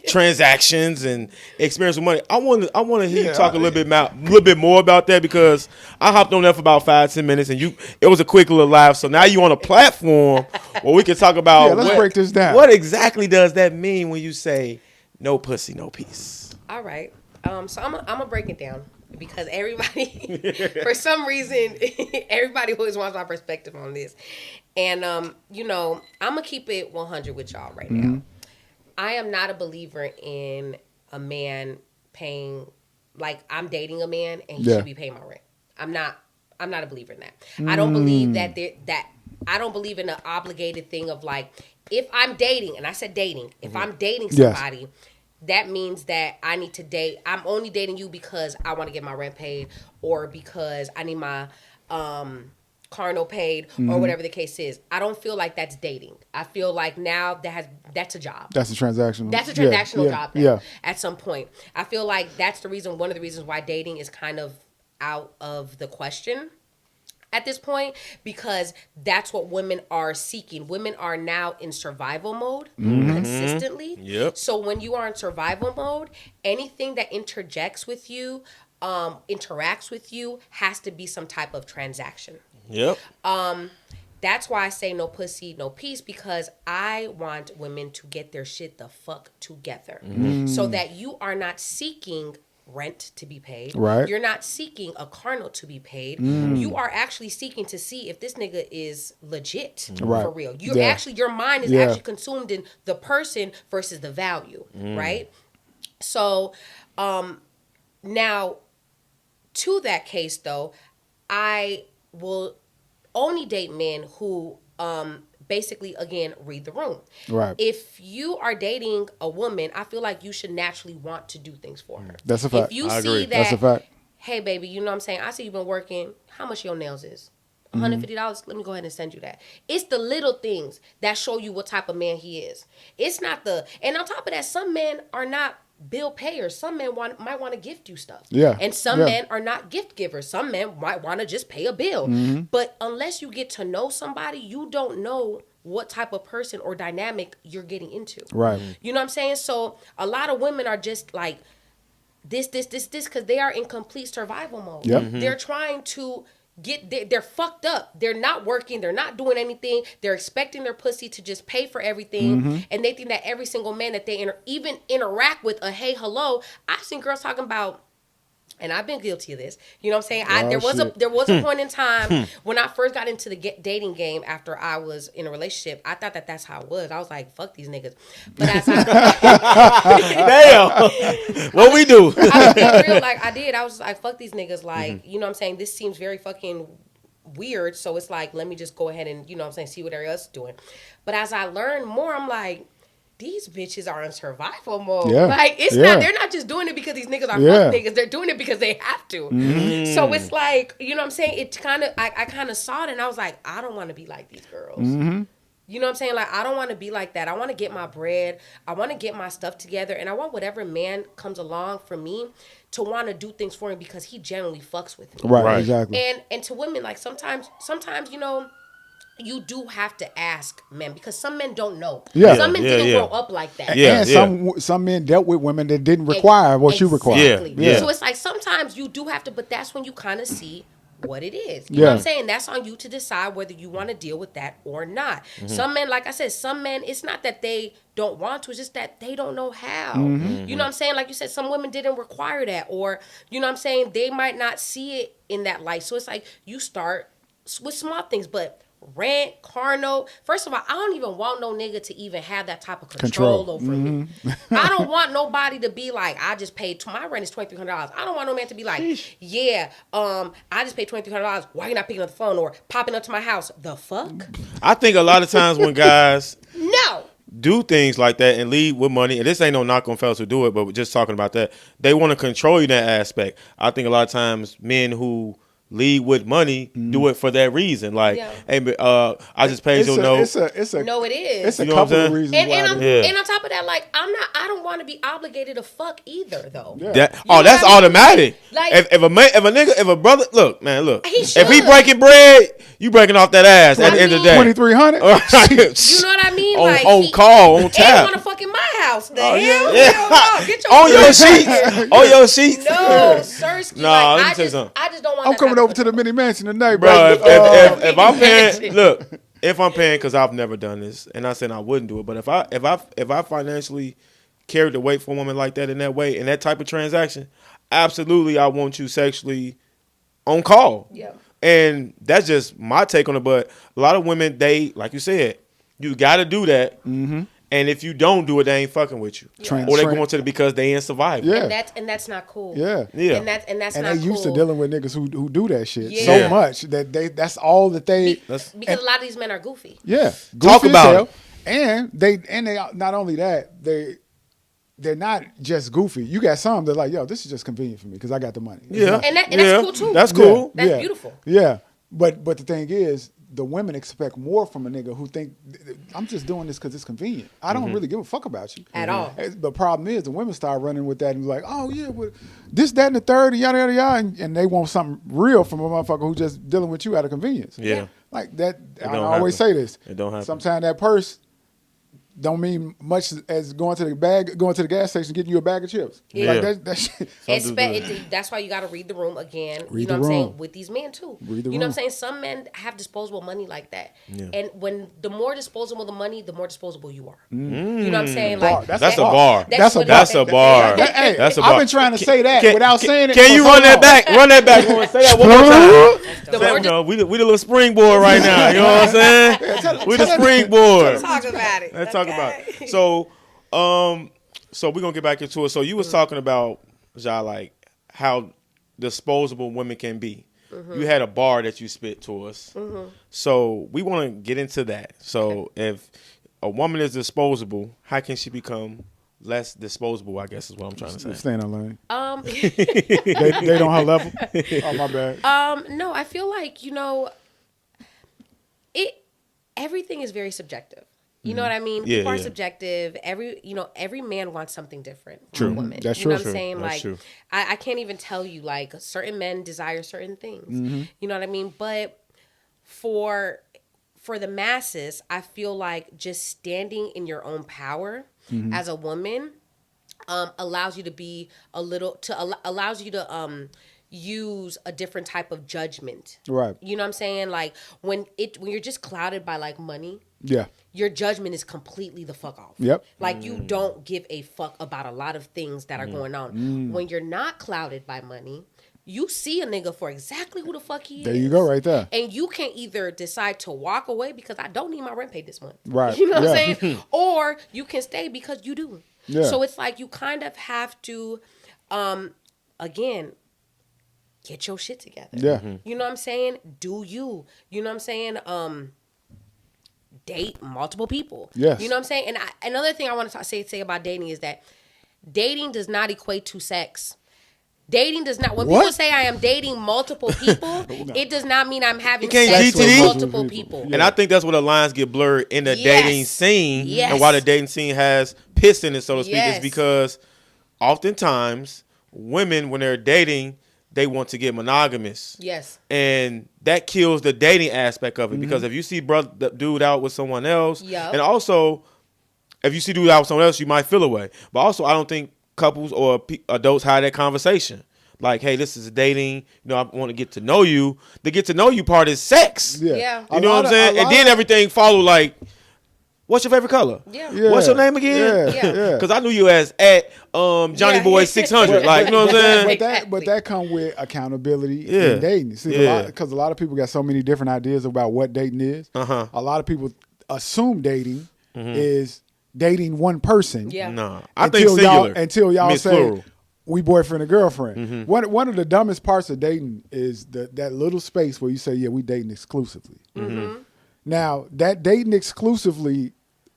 transactions and experience with money, I want to hear you talk a little bit more about that because I hopped on there for about 5-10 minutes and it was a quick little live. So now you on a platform where we can talk about. Yeah, let's break this down. What exactly does that mean when you say no pussy, no peace? All right. So I'm gonna break it down because everybody, for some reason, everybody always wants my perspective on this. And I'm gonna keep it 100 with y'all right now. I am not a believer in a man paying, like I'm dating a man and he should be paying my rent. I'm not a believer in that. I don't believe that I don't believe in the obligated thing of like, if I'm dating, and I said dating, if I'm dating somebody, that means that I need to date. I'm only dating you because I want to get my rent paid or because I need my car note paid or whatever the case is. I don't feel like that's dating. I feel like now that's a job. That's a transactional. That's a transactional job now, Yeah. at some point. I feel like that's one of the reasons why dating is kind of out of the question at this point, because that's what women are seeking. Women are now in survival mode consistently. Yep. So when you are in survival mode, anything that interacts with you has to be some type of transaction. Yep. That's why I say no pussy, no peace, because I want women to get their shit the fuck together so that you are not seeking rent to be paid. Right. You're not seeking a car note to be paid. You are actually seeking to see if this nigga is legit for real. You're actually, your mind is actually consumed in the person versus the value, right? So, now to that case though, I will only date men who basically, again, read the room. Right. If you are dating a woman, I feel like you should naturally want to do things for her. That's a fact. If you I see agree. that, That's a fact. hey, baby, you know what I'm saying? I see you've been working. How much your nails is? $150? Let me go ahead and send you that. It's the little things that show you what type of man he is. It's not and on top of that, some men are not bill payers. Some men might want to gift you stuff. Yeah. And some men are not gift givers. Some men might want to just pay a bill. But unless you get to know somebody, you don't know what type of person or dynamic you're getting into. Right. You know what I'm saying? So a lot of women are just like this, because they are in complete survival mode. Yep. They're trying to they're fucked up. They're not working. They're not doing anything. They're expecting their pussy to just pay for everything, and they think that every single man that they even interact with, a hey, hello. I've seen girls talking about. And I've been guilty of this. You know what I'm saying? There was a point in time when I first got into the dating game after I was in a relationship. I thought that's how it was. I was like, fuck these niggas. But as Damn. What we do? I was being real, like I did. I was like, fuck these niggas. Like, you know what I'm saying? This seems very fucking weird. So it's like, let me just go ahead and, you know what I'm saying, see what everybody else is doing. But as I learned more, I'm like, these bitches are in survival mode. Yeah. Like, it's not, they're not just doing it because these niggas are fuck niggas. They're doing it because they have to. So it's like, you know what I'm saying? It kind of, I kind of saw it and I was like, I don't want to be like these girls. You know what I'm saying? Like, I don't want to be like that. I want to get my bread. I want to get my stuff together. And I want whatever man comes along for me to want to do things for him because he generally fucks with me. Right, exactly. And to women, like, sometimes, you know, you do have to ask men because some men don't know. Yeah. Some men didn't grow up like that. Yeah. And some men dealt with women that didn't require what you require. Yeah. So it's like sometimes you do have to, but that's when you kind of see what it is. You know what I'm saying? That's on you to decide whether you want to deal with that or not. Some men, like I said, it's not that they don't want to, it's just that they don't know how. You know what I'm saying? Like you said, some women didn't require that, or, you know what I'm saying, they might not see it in that light. So it's like you start with small things, but rent, car note. First of all, I don't even want no nigga to even have that type of control over me. I don't want nobody to be like, I just paid, my rent is $2,300. I don't want no man to be like, I just paid $2,300. Why you not picking up the phone or popping up to my house? The fuck? I think a lot of times when guys No. do things like that and lead with money, and this ain't no knock on fellas who do it, but we're just talking about that, they want to control you in that aspect. I think a lot of times men who lead with money do it for that reason. Like, hey, I just paid your note. No, it is. It's a couple of reasons and, why. And on top of that, like, I don't want to be obligated to fuck either, though. That's automatic. Like, if a brother, look, if he should. breaking bread, you breaking off that ass at the end of the day. 2,300. You know what I mean? On call, on tap. And want to fuck in my house. The hell? Yeah. No, get your On your sheets. On your sheets. No, Sirski. Nah, like, let me tell you something. I just don't want. I'm coming over to the mini mansion tonight, bro. bro. If I'm paying, look, if I'm paying, because I've never done this, and I said I wouldn't do it, but if I financially carried the weight for a woman like that in that way, in that type of transaction, absolutely, I want you sexually on call. Yeah. And that's just my take on it. But a lot of women, they, like you said, you got to do that. Mm-hmm. And if you don't do it, they ain't fucking with you, or they going to because they in survival. Yeah, and that's not cool. Yeah. And that's not cool. And they used to dealing with niggas who do that shit Yeah. so much that that's all that they. Because a lot of these men are goofy. Yeah, Talk goofy about as hell. it. And they not only that, they're not just goofy. You got some that like, yo, this is just convenient for me because I got the money. Yeah, And that's cool too. That's cool. That's beautiful. Yeah, but the thing is, the women expect more from a nigga who think I'm just doing this because it's convenient. I don't really give a fuck about you At all. The problem is the women start running with that and be like, oh yeah, well, this, that, and the third, and yada yada yada, and they want something real from a motherfucker who just dealing with you out of convenience. Yeah. Like that. I don't always happen. say this. It don't happen. Sometimes that purse don't mean much as going to the gas station, getting you a bag of chips. Yeah. Like that shit. That's why you got to read the room again. Read you know the what I'm room. saying? With these men too. Read the you know what I'm room. saying? Some men have disposable money like that. Yeah. And when the more disposable the money, the more disposable you are. You know what I'm saying? Bar. Like That's a bar. That's a what bar. it is. That's a bar. Hey, That's a bar. I've been trying to say that without saying it. Can for you so run that long. back? Run that back. Say that one more time. The more No, we the little springboard right now. You know what I'm saying? We the springboard. talk about it. Let's talk about it. So we're gonna get back into it. So you was talking about, Ja, like how disposable women can be. You had a bar that you spit to us. So we want to get into that. So if a woman is disposable, how can she become less disposable? I guess is what I'm trying to say. Staying on lane. They don't have level. Oh my bad. No, I feel like, everything is very subjective. You know what I mean? Yeah, People are yeah. subjective. Every man wants something different True. from a woman. That's you know true. what I'm saying? That's Like, true. I can't even tell you, like, certain men desire certain things. You know what I mean? But for the masses, I feel like just standing in your own power allows you to be allows you to use a different type of judgment. Right. You know what I'm saying? Like when you're just clouded by like money, Yeah. your judgment is completely the fuck off. Yep. Like you don't give a fuck about a lot of things that are going on. When you're not clouded by money, you see a nigga for exactly who the fuck he is. There you go, right there. And you can either decide to walk away because I don't need my rent paid this month. Right. You know what Yeah. I'm saying? Or you can stay because you do. Yeah. So it's like you kind of have to, again, get your shit together. Yeah. You know what I'm saying? Do you. You know what I'm saying? Date multiple people. Yes. You know what I'm saying? And another thing I want to say about dating is that dating does not equate to sex. Dating does not. When What? people say I am dating multiple people, it does not mean I'm having can't sex with GTD? multiple people. And I think that's where the lines get blurred in the Yes. dating scene, Yes. and why the dating scene has piss in it, so to speak, Yes. is because oftentimes women, when they're dating, they want to get monogamous. Yes. And that kills the dating aspect of it, because if you see the dude out with someone else, Yup. and also if you see dude out with someone else, you might feel away. But also, I don't think couples or adults have that conversation. Like, hey, this is dating. You know, I want to get to know you. The get to know you part is sex. Yeah. Yeah. You know what I'm saying? And then everything follow like, what's your favorite color? Yeah. Yeah. What's your name again? Yeah. Yeah. Because I knew you as at Johnny Yeah. Boy 600. Like, you know what I'm saying? But that come with accountability Yeah. in dating. See, Yeah. because a lot of people got so many different ideas about what dating is. Uh-huh. A lot of people assume dating is dating one person. Yeah. No, I think singular. Until y'all Miss say plural. we boyfriend and girlfriend. One of the dumbest parts of dating is that little space where you say, yeah, we dating exclusively. Now, that dating exclusively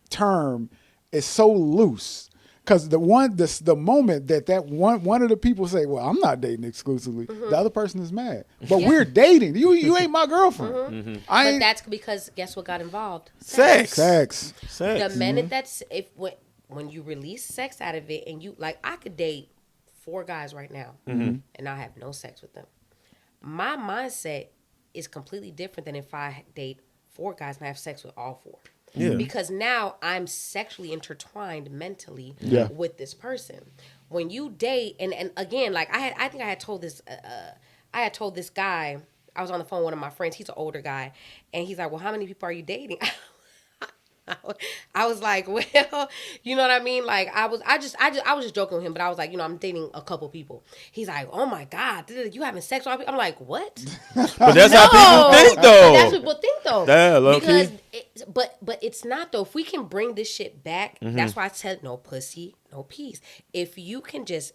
term is so loose. Because the moment that one of the people say, well, I'm not dating exclusively, the other person is mad. But we're dating. You ain't my girlfriend. I But ain't that's because guess what got involved? Sex. sex. The minute that's when you release sex out of it, and you like, I could date 4 guys right now, and I have no sex with them. My mindset is completely different than if I date 4 guys and I have sex with all 4. Yeah. Because now I'm sexually intertwined mentally Yeah. with this person. When you date, and again, like I think I had told this guy, I was on the phone with one of my friends, he's an older guy, and he's like, well, how many people are you dating? I was like, well, you know what I mean? Like I was just joking with him, but I was like, you know, I'm dating a couple people. He's like, oh my God, you having sex with all people? I'm like, what? But that's how people think, But though. that's what people think though. Yeah, low because key. but it's not though. If we can bring this shit back, that's why I said no pussy, no peace. If you can just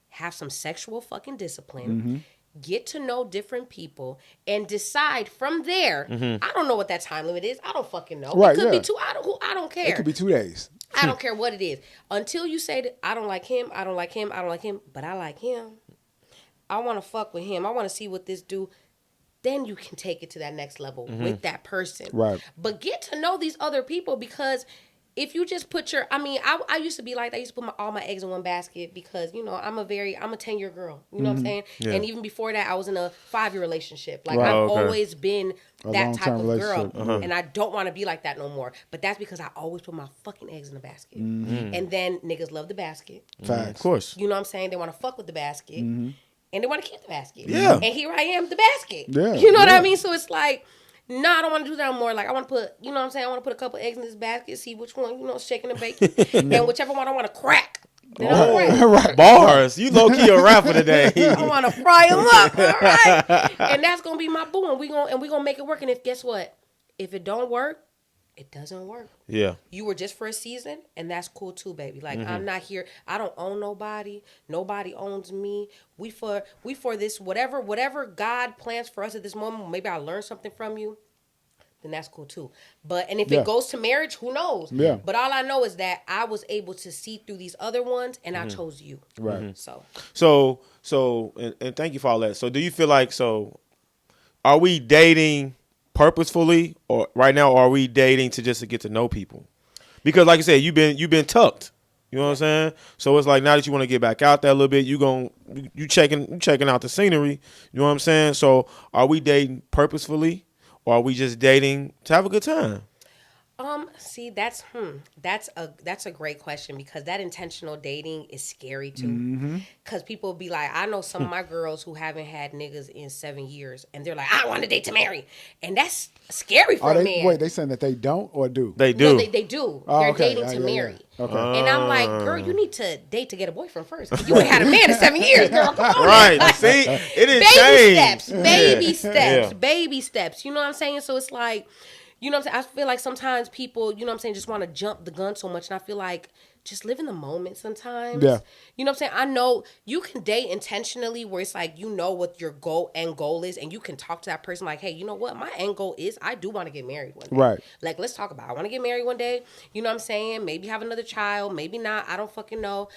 have some sexual fucking discipline, get to know different people, and decide from there. I don't know what that time limit is. I don't fucking know. Right, it could be yeah. 2. I don't care. It could be 2 days. I don't care what it is. Until you say that I don't like him, I don't like him, I don't like him, but I like him. I want to fuck with him. I want to see what this do. Then you can take it to that next level with that person. Right. But get to know these other people, because if you just put I used to be like that. I used to put all my eggs in one basket because, you know, I'm a 10-year girl. You know what I'm saying? Yeah. And even before that, I was in a 5-year relationship. Like, Right. I've Okay. always been that type long-term of girl. relationship. And I don't want to be like that no more. But that's because I always put my fucking eggs in the basket. And then niggas love the basket. Facts. Of course. You know what I'm saying? They want to fuck with the basket. And they want to keep the basket. Yeah. And here I am, the basket. Yeah, You know what yeah. I mean? So it's like, no, I don't want to do that anymore. Like, I want to put, you know what I'm saying? I want to put a couple eggs in this basket, see which one, you know, shaking and baking. And whichever one I want to crack. Then I'll crack. Right. Bars. You low key a rapper today. I want to fry them up, all right? And that's going to be my boo. And we gonna make it work. And guess what? If it don't work, it doesn't work. Yeah. You were just for a season, and that's cool too, baby. Like, I'm not here. I don't own nobody. Nobody owns me. We for this, whatever God plans for us at this moment. Maybe I learn something from you. Then that's cool too. And if Yeah. it goes to marriage, who knows? Yeah. But all I know is that I was able to see through these other ones, and I chose you. Right. So So and thank you for all that. So do you feel like, are we dating purposefully, or right now, or are we dating to just to get to know people? Because like I said, you've been tucked. You know what I'm saying? So it's like, now that you want to get back out there a little bit, you checking out the scenery. You know what I'm saying? So are we dating purposefully, or are we just dating to have a good time? See, that's a great question because that intentional dating is scary too. Because people be like, I know some of my girls who haven't had niggas in 7 years, and they're like, I want to date to marry, and that's scary for a man. Wait, they saying that they don't or do? They do. No, they do. Oh, They're okay. dating to marry. Yeah. Okay. And I'm like, girl, you need to date to get a boyfriend first. 'Cause you ain't had a man in 7 years, girl. Come on. Right. Like, See, it didn't baby change. steps, baby steps, Yeah. baby steps. You know what I'm saying? So it's like, you know what I'm saying? I feel like sometimes people, you know what I'm saying, just want to jump the gun so much. And I feel like just live in the moment sometimes. Yeah. You know what I'm saying? I know you can date intentionally where it's like, you know what your end goal is. And you can talk to that person like, hey, you know what? My end goal is I do want to get married one day. Right. Like, let's talk about it. I want to get married one day. You know what I'm saying? Maybe have another child. Maybe not. I don't fucking know.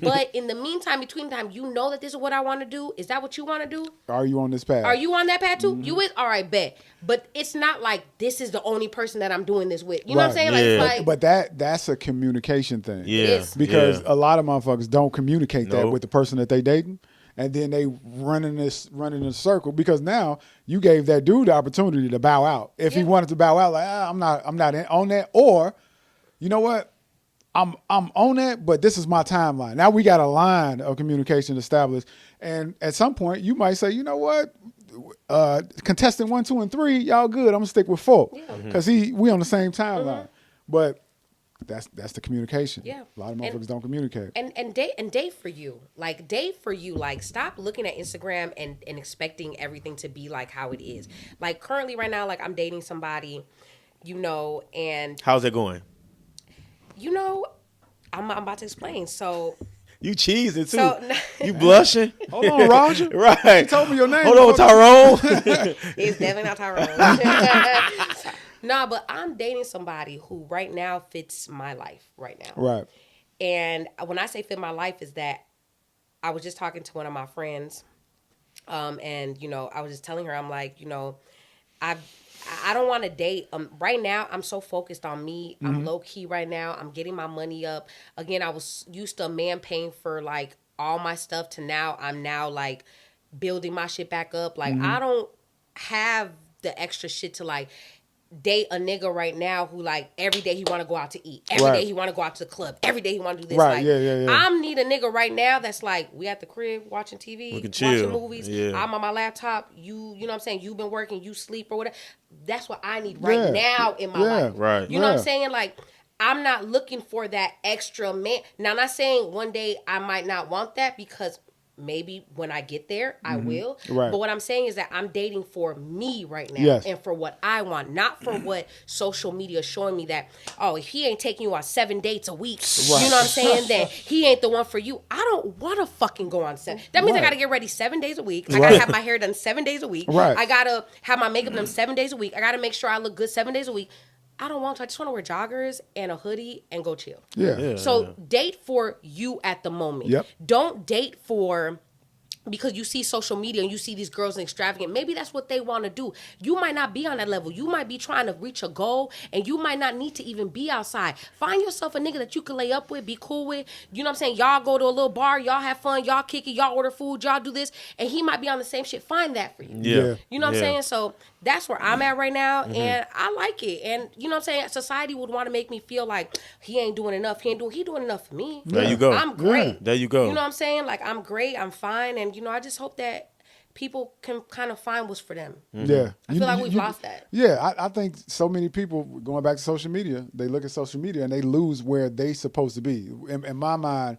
But in the meantime, between time, you know that this is what I want to do. Is that what you want to do? Are you on this path? Are you on that path too? You is? All right, bet. But it's not like this is the only person that I'm doing this with. You know what I'm saying? Like, Yeah. it's like, But that's a communication thing. Yeah. Yes. Because Yeah. a lot of motherfuckers don't communicate that Nope. with the person that they dating, and then they running in a circle because now you gave that dude the opportunity to bow out. If he Yeah. wanted to bow out, like I'm not on that, or you know what, I'm on that, but this is my timeline. Now we got a line of communication established, and at some point you might say, you know what, contestant 1, 2, and 3, y'all good. I'm gonna stick with 4 because we on the same timeline, but. That's the communication. Yeah. A lot of motherfuckers don't communicate. and date for you. Like, date for you. Like, stop looking at Instagram and expecting everything to be like how it is. Like, currently right now, like, I'm dating somebody, you know, and, How's it going? you know, I'm about to explain. So, You cheesing too. So- You blushing? Hold on, Roger. Right. You told me your name. Hold on, Tyrone. it's definitely not Tyrone. No, but I'm dating somebody who right now fits my life right now. Right. And when I say fit my life is that I was just talking to one of my friends, and, you know, I was just telling her, I'm like, you know, I don't want to date. Right now, I'm so focused on me. I'm low key right now. I'm getting my money up. Again, I was used to a man paying for like all my stuff to now I'm now like building my shit back up. Like, I don't have the extra shit to like date a nigga right now who like every day he want to go out to eat, every Right. day he want to go out to the club, every day he want to do this. Right, Like, yeah. I need a nigga right now that's like, we at the crib watching TV, We can watching chill. movies. Yeah. I'm on my laptop. You know what I'm saying? You've been working, you sleep or whatever. That's what I need right Yeah. now in my Yeah. life. Right. You know what Yeah. I'm saying? Like, I'm not looking for that extra man. Now, I'm not saying one day I might not want that because maybe when I get there, I will. Right. But what I'm saying is that I'm dating for me right now Yes. and for what I want, not for what social media is showing me that, oh, if he ain't taking you on 7 dates a week, you know what I'm saying, then he ain't the one for you. I don't want to fucking go on 7. That means I Right. got to get ready 7 days a week. I got to have my hair done 7 days a week. Right. I got to have my makeup done 7 days a week. I got to make sure I look good 7 days a week. I don't want to. I just want to wear joggers and a hoodie and go chill. Yeah. So date for you at the moment. Yep. Don't date for because you see social media and you see these girls in extravagant. Maybe that's what they want to do. You might not be on that level. You might be trying to reach a goal and you might not need to even be outside. Find yourself a nigga that you can lay up with, be cool with. You know what I'm saying? Y'all go to a little bar, y'all have fun, y'all kick it, y'all order food, y'all do this, and he might be on the same shit. Find that for you. Yeah. You know what I'm Yeah. saying? So that's where I'm at right now, and I like it. And you know what I'm saying? Society would want to make me feel like he ain't doing enough. He doing enough for me. There you go. I'm great. There you go. You know what I'm saying? Like, I'm great. I'm fine. And, you know, I just hope that people can kind of find what's for them. Yeah. I feel like we've lost that. Yeah, I think so many people, going back to social media, they look at social media and they lose where they supposed to be. In my mind,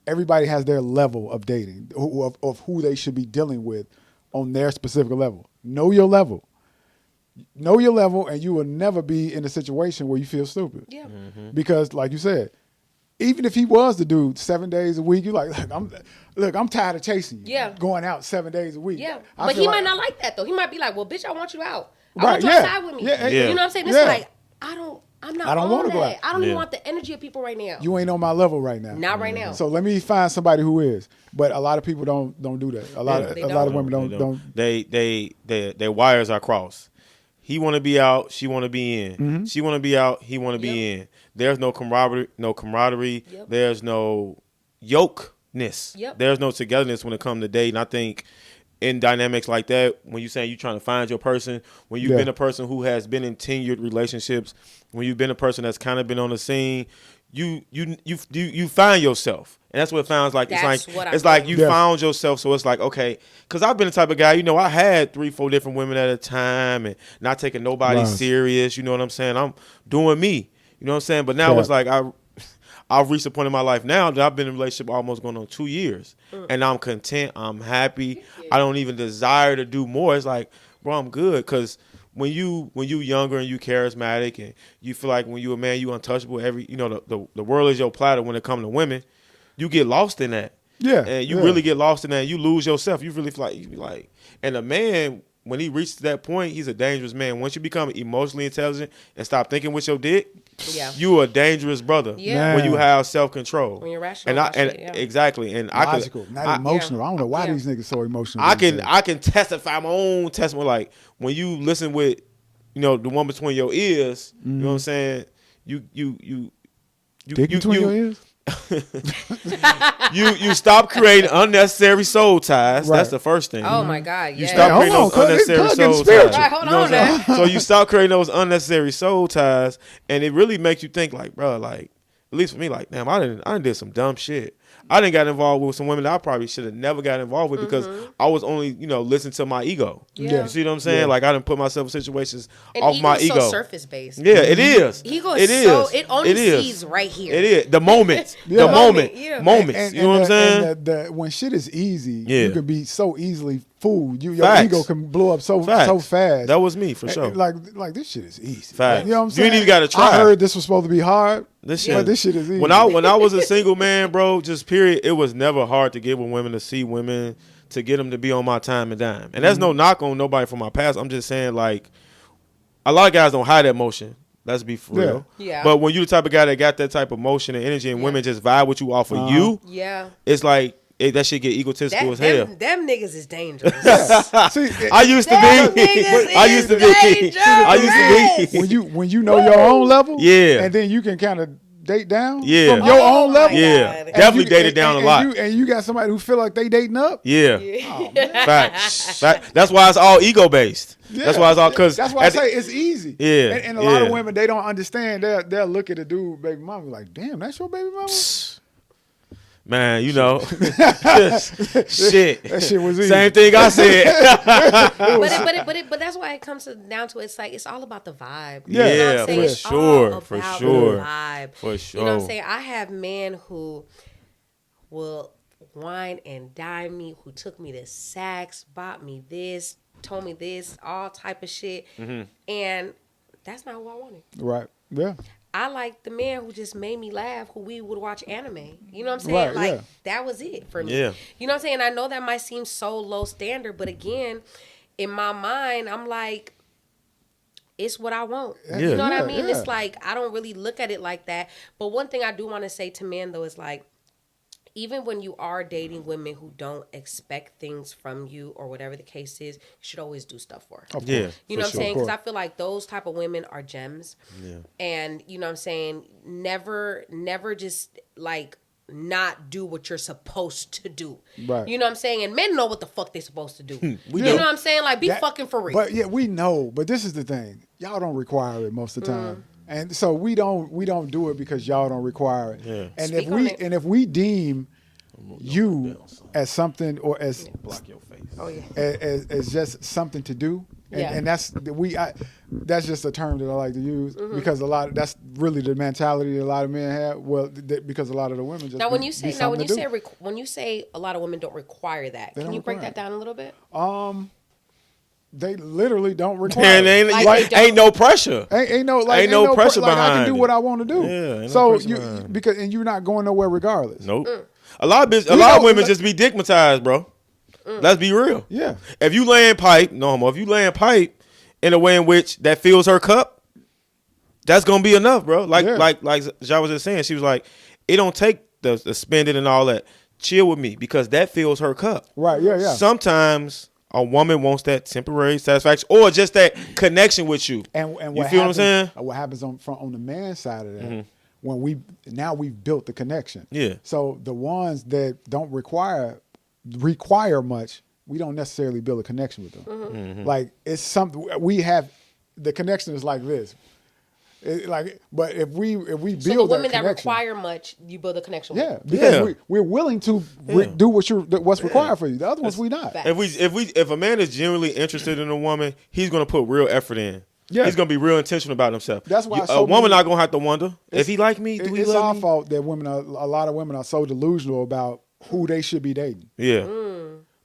everybody has their level of dating, of who they should be dealing with on their specific level. Know your level. Know your level, and you will never be in a situation where you feel stupid. Yeah. Because, like you said, even if he was the dude 7 days a week, you're like, look, I'm tired of chasing you. Yeah. Going out 7 days a week. Yeah. I But feel he might not like that, though. He might be like, well, bitch, I want you out. I Right, want you yeah. outside with me. Yeah, yeah. You know what I'm saying? It's Yeah. like, I'm not I don't on wanna go that. out. I don't even Yeah. want the energy of people right now. You ain't on my level right now. Not right now. So let me find somebody who is. But a lot of people don't do that. A lot They of women They don't. Their wires are crossed. He want to be out, she want to be in. Mm-hmm. She want to be out, he want to be in. There's no camaraderie. Yep. There's no yokeness. Yep. There's no togetherness when it comes to dating. I think in dynamics like that, when you're saying you're trying to find your person, when you've been a person who has been in tenured relationships, when you've been a person that's kind of been on the scene, you find yourself, and that's what it sounds like. It's like you found yourself. So it's like, okay, because I've been the type of guy, I had 3-4 different women at a time and not taking nobody serious. You know what I'm saying? I'm doing me. You know what I'm saying? But now it's like I've reached a point in my life now that I've been in a relationship almost going on 2 years, and I'm content. I'm happy. I don't even desire to do more. It's like, bro, I'm good. Because when you younger and you charismatic and you feel like when you a man you untouchable, the world is your platter when it comes to women, you get lost in that. Yeah, and you really get lost in that. And you lose yourself. You really feel like you be like, and a man, when he reaches that point, he's a dangerous man. Once you become emotionally intelligent and stop thinking with your dick, you a dangerous brother. Yeah. When you have self-control. When you're rational. Exactly. And logical, not emotional. I don't know why these niggas so emotional. I can testify my own testimony. Like when you listen with, the one between your ears, you know what I'm saying? You dick between your ears? you stop creating unnecessary soul ties. Right. That's the first thing. Oh my God! You stop creating those unnecessary soul ties. Right, hold on, man. So you stop creating those unnecessary soul ties, and it really makes you think, like, bro, like at least for me, like, damn, I done did some dumb shit. I didn't got involved with some women that I probably should have never got involved with because I was only, listening to my ego. Yeah. You see what I'm saying? Yeah. Like I didn't put myself in situations and off my ego. So surface based. Yeah, it is. Ego is so it only sees right here. It is the moment. The moment. Yeah. Moments. And you know what I'm saying? And when shit is easy, you can be so easily fooled. Your Facts. ego can blow up so fast. That was me for sure. Like this shit is easy. Facts. You know what I'm saying? You ain't even got to try. I heard this was supposed to be hard. This shit is easy. When I was a single man, bro, just period, it was never hard to get with women, to see women, to get them to be on my time and dime. And that's no knock on nobody from my past. I'm just saying, like, a lot of guys don't hide that emotion. Let's be for real. Yeah. But when you the type of guy that got that type of motion and energy, and women just vibe with you off of you, it's like that shit get egotistical as hell. Them niggas is dangerous. See, I used to be. When you know your own level, and then you can kind of date down from your own level. Definitely dated down a lot. And you got somebody who feel like they dating up. Oh, facts. That's why it's all ego based. That's why it's all that's why I say it's easy. And a lot of women, they don't understand. They'll look at a dude, baby mama, like, damn, that's your baby mama. Man, shit. That shit was easy. Same thing I said. but that's why it comes down to it's like it's all about the vibe. For sure. The vibe. For sure. You know what I'm saying? I have men who will wine and dine me, who took me to Saks, bought me this, told me this, all type of shit, and that's not who I wanted. Right. Yeah. I like the man who just made me laugh, who we would watch anime. You know what I'm saying? Right, that was it for me. Yeah. You know what I'm saying? I know that might seem so low standard, but again, in my mind, I'm like, it's what I want. You know what I mean? It's like, I don't really look at it like that. But one thing I do want to say to men, though, is like, even when you are dating women who don't expect things from you or whatever the case is, you should always do stuff for her. Yeah, you know what I'm saying? Because I feel like those type of women are gems. Yeah. And, you know what I'm saying, never just like not do what you're supposed to do. Right. You know what I'm saying? And men know what the fuck they're supposed to do. You know what I'm saying? Like, be fucking for real. But yeah, we know. But this is the thing. Y'all don't require it most of the time. And so we don't do it because y'all don't require it. Yeah. And if we deem you as something or as block your face. as just something to do, and that's just a term that I like to use because that's really the mentality that a lot of men have. Well, because a lot of the women just when you say a lot of women don't require that, can you break that down a little bit? They literally don't require. And ain't no pressure. Ain't no pressure behind. I can do what I want to do. Yeah, so you're not going nowhere regardless. Nope. A lot of women just be dickmatized, bro. Let's be real. Yeah. If you laying pipe in a way in which that fills her cup, that's gonna be enough, bro. Like Ja was just saying, she was like, it don't take the spending and all that. Chill with me because that fills her cup. Right. Yeah. Sometimes a woman wants that temporary satisfaction or just that connection with you. And you feel what I'm saying? What happens on the man's side of that? When we've built the connection. Yeah. So the ones that don't require much, we don't necessarily build a connection with them. Like it's something we have. The connection is like this. But if we build So the women that that require much, you build a connection with. yeah, because we're willing to do what's required for you. The other ones we not. Fact. If a man is genuinely interested in a woman, he's gonna put real effort in. Yeah. He's gonna be real intentional about himself. That's why a woman not gonna have to wonder if he like me. Do he It's love our me? fault that a lot of women are so delusional about who they should be dating. Yeah.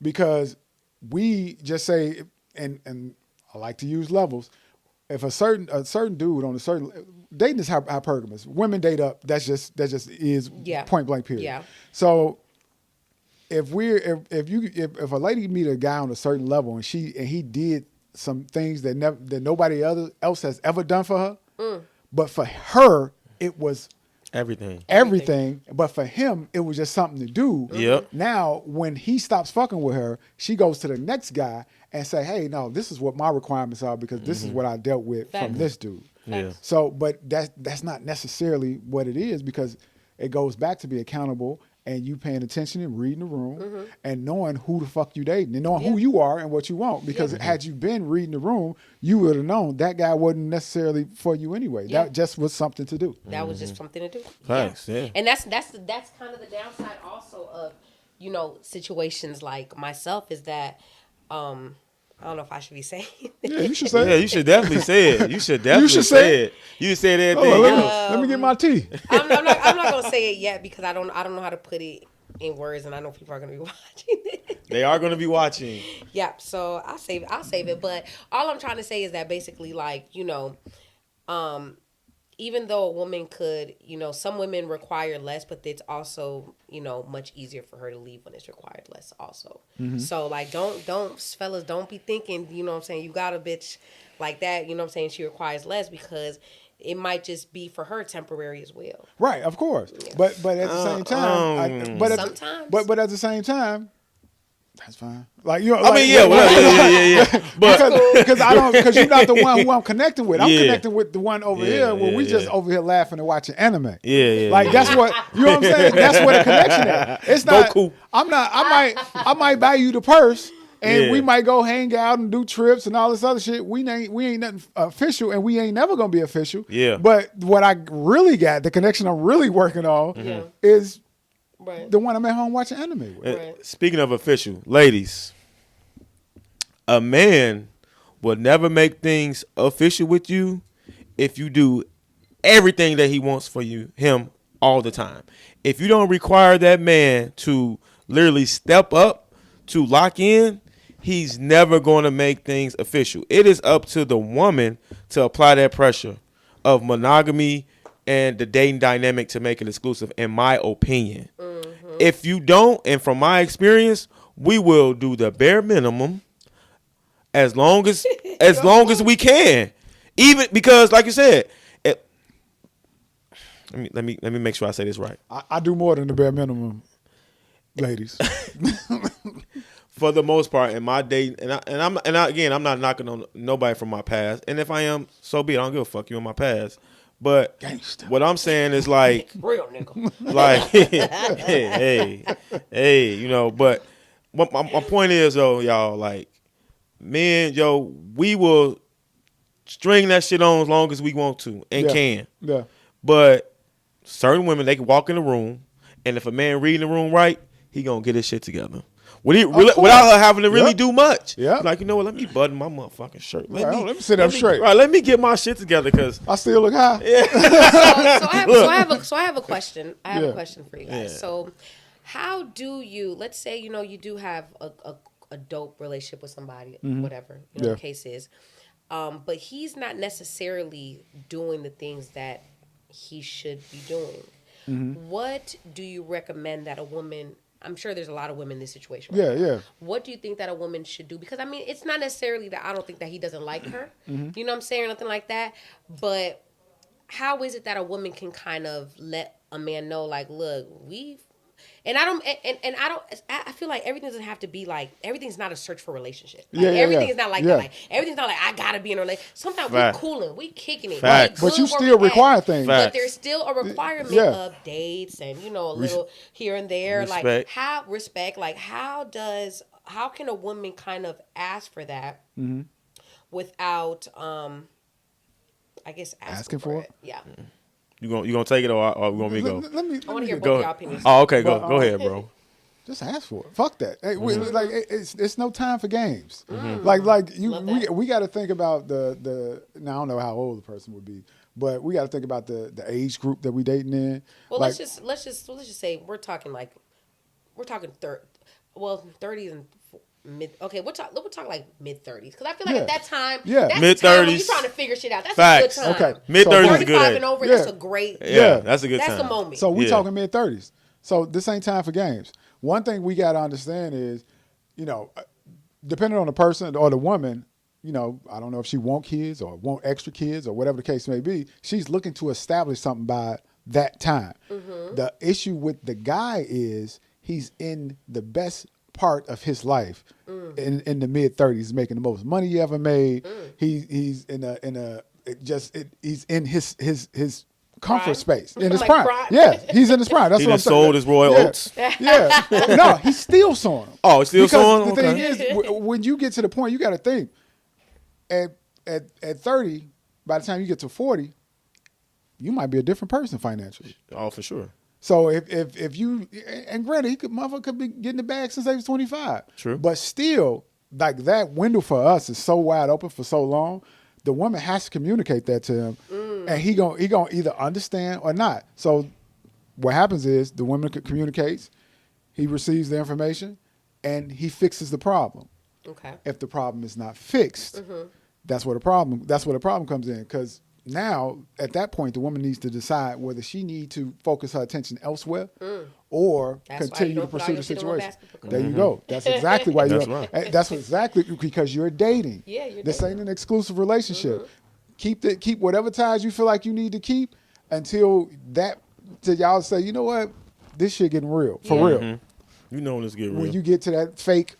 Because we just say, and I like to use levels. If a certain dude on a certain dating is hypergamous. Women date up. That just is point blank period. Yeah. So if a lady meet a guy on a certain level and he did some things that nobody else has ever done for her, but for her it was everything. But for him, it was just something to do. Yep. Now, when he stops fucking with her, she goes to the next guy and say, "Hey, no, this is what my requirements are because this is what I dealt with from this dude." Yeah. So, but that's not necessarily what it is because it goes back to be accountable and you paying attention and reading the room and knowing who the fuck you dating and knowing who you are and what you want. Because had you been reading the room, you would have known that guy wasn't necessarily for you anyway. Yeah. That just was something to do. That was just something to do. Thanks. Yeah. And that's kind of the downside also of, situations like myself is that I don't know if I should be saying this. Yeah, you should say Yeah, it. you should definitely say it. You should definitely should say say it. You said Oh, everything. let me get my tea. I'm not gonna say it yet because I don't know how to put it in words, and I know people are gonna be watching it. They are going to be watching. Yeah, so I'll save it. But all I'm trying to say is that basically, like, even though a woman could, some women require less, but it's also, much easier for her to leave when it's required less also. So like, fellas, don't be thinking, you got a bitch like that, she requires less because it might just be for her temporary as well. Right, of course. Yeah. But at the same time, Sometimes. but at the same time, that's fine. Like yeah. But because you're not the one who I'm connecting with. I'm Yeah. connecting with the one over here where we just over here laughing and watching anime. Yeah. Like that's what you know what I'm saying. That's where the connection is. It's not. Goku. I'm not. I might buy you the purse. And we might go hang out and do trips and all this other shit. We ain't nothing official, and we ain't never gonna be official. Yeah. But what I really got, the connection I'm really working on, is the one I'm at home watching anime with. Right. Speaking of official, ladies, a man will never make things official with you if you do everything that he wants for him all the time. If you don't require that man to literally step up to lock in, he's never going to make things official. It is up to the woman to apply that pressure of monogamy and the dating dynamic to make it exclusive, in my opinion. If you don't, and from my experience, we will do the bare minimum as long as we can. Even because, like you said, let me make sure I say this right. I do more than the bare minimum, ladies. For the most part, in my dating, again, I'm not knocking on nobody from my past, and if I am, so be it. I don't give a fuck, you in my past. But Gangsta. What I'm saying is like, Real nigga. like, hey, But what my point is, though, y'all, like, men, we will string that shit on as long as we want to and can. Yeah. But certain women, they can walk in the room, and if a man reading the room right, he gonna get his shit together. Without her having to really do much. Yeah. Like, you know what? Let me button my motherfucking shirt. Let me sit up straight. Right, let me get my shit together because I still look high. So I have a question. I have a question for you guys. Yeah. So how do you, let's say, you do have a dope relationship with somebody, whatever, the case is, but he's not necessarily doing the things that he should be doing. What do you recommend that a woman, I'm sure there's a lot of women in this situation. Right now. What do you think that a woman should do? Because, I mean, it's not necessarily that I don't think that he doesn't like her. You know what I'm saying? Or nothing like that. But how is it that a woman can kind of let a man know, like, look, I feel like everything doesn't have to be like, everything's not a search for a relationship. Like, everything is not like that. Like, everything's not like, I gotta be in a relationship. Sometimes we're cooling, we kicking it. Fact. But you still require things. But there's still a requirement of dates and, a little here and there. Respect. Like, how does how can a woman kind of ask for that without, I guess, asking for it? Yeah. You gonna take it or we gonna me go? Let me I want to hear go both y'all ahead. opinions. Oh, okay. Go Well, ahead, bro. Just ask for it. Fuck that. Hey, like it's no time for games. Mm. Like you, Love that. we got to think about the. Now I don't know how old the person would be, but we got to think about the age group that we dating in. Well, like, let's just say we're talking 30s and mid. Okay, we'll talk like mid 30s because I feel like Yeah. at that time, Yeah. that's Mid the time when you're 30s. trying to figure shit out. That's Facts. a good time. Okay. Mid 30s is a 35 good age. and over, Yeah. that's a great. Yeah, that's a good That's time. the moment. So we Yeah. talking mid 30s. So this ain't time for games. One thing we got to understand is, depending on the person or the woman, I don't know if she want kids or want extra kids or whatever the case may be. She's looking to establish something by that time. The issue with the guy is he's in the best part of his life in the mid 30s, making the most money he ever made. He's he's in his comfort Prime? space, in his Like prime. prime? Yeah, he's in his prime. That's He what done I'm saying. sold his Royal Yeah. Oats. Yeah, no, he's still sawing them. Oh, he's still Because sawing 'em? The thing Okay. is, when you get to the point, you got to think. At 30, by the time you get to 40, you might be a different person financially. Oh, for sure. So if you, and granted, motherfucker could be getting the bag since they was 25. True. But still, like that window for us is so wide open for so long. The woman has to communicate that to him, and he gonna either understand or not. So what happens is the woman communicates, he receives the information, and he fixes the problem. Okay. If the problem is not fixed, that's where the problem comes in. Because now, at that point, the woman needs to decide whether she needs to focus her attention elsewhere or That's why you continue to don't put all pursue your the shit on one situation. basket. There you go. That's exactly why That's you're. right. That's exactly because you're dating. Yeah, you're This dating. ain't an exclusive relationship. Keep whatever ties you feel like you need to keep until y'all say, you know what, this shit getting real for Yeah. real. You know when it's get real. When you get to that fake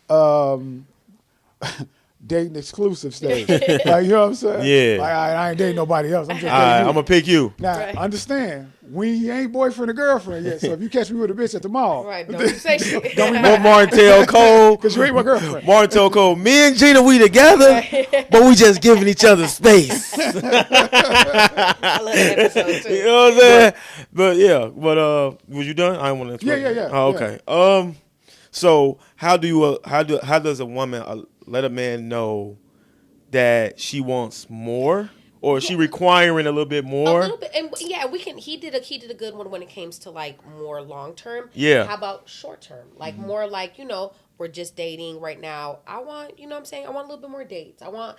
dating exclusive stage, like, you know what I'm saying? Yeah. Like, I ain't dating nobody else. I'm just All right, dating I'm you. gonna pick you. Now, Right. understand, we ain't boyfriend or girlfriend yet. So if you catch me with a bitch at the mall, Right. Don't you say shit. Martin tell Cole. because you ain't my girlfriend. Martin tell Cole, me and Gina, we together, but we just giving each other space. I love that episode too. You know what I'm saying? But yeah, was you done? I don't want to. Yeah. Oh, okay. So how does a woman let a man know that she wants more, or is she requiring a little bit more? A little bit, and yeah, we can. He did a good one when it comes to like more long term. Yeah. How about short term? Like more like we're just dating right now. I want what I'm saying. I want a little bit more dates. I want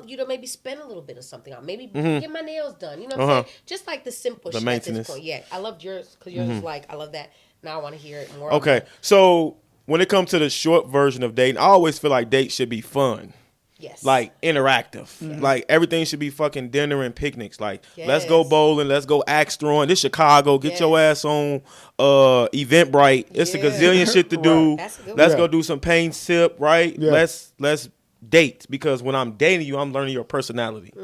you to maybe spend a little bit of something on. Maybe get my nails done. You know what I'm saying? Just like the simple The shit maintenance. at this point. Yeah, I loved yours because yours is like I love that. Now I want to hear it more. Okay, so when it comes to the short version of dating, I always feel like dates should be fun. Yes. Like interactive. Like everything should be fucking dinner and picnics. Like let's go Yes. bowling, let's go axe throwing. This Chicago, get your Yes. ass on Eventbrite. It's a Yeah. gazillion shit to do. Right. That's a good Let's one. go do some pain sip, right? Yeah. Let's date, because when I'm dating you, I'm learning your personality.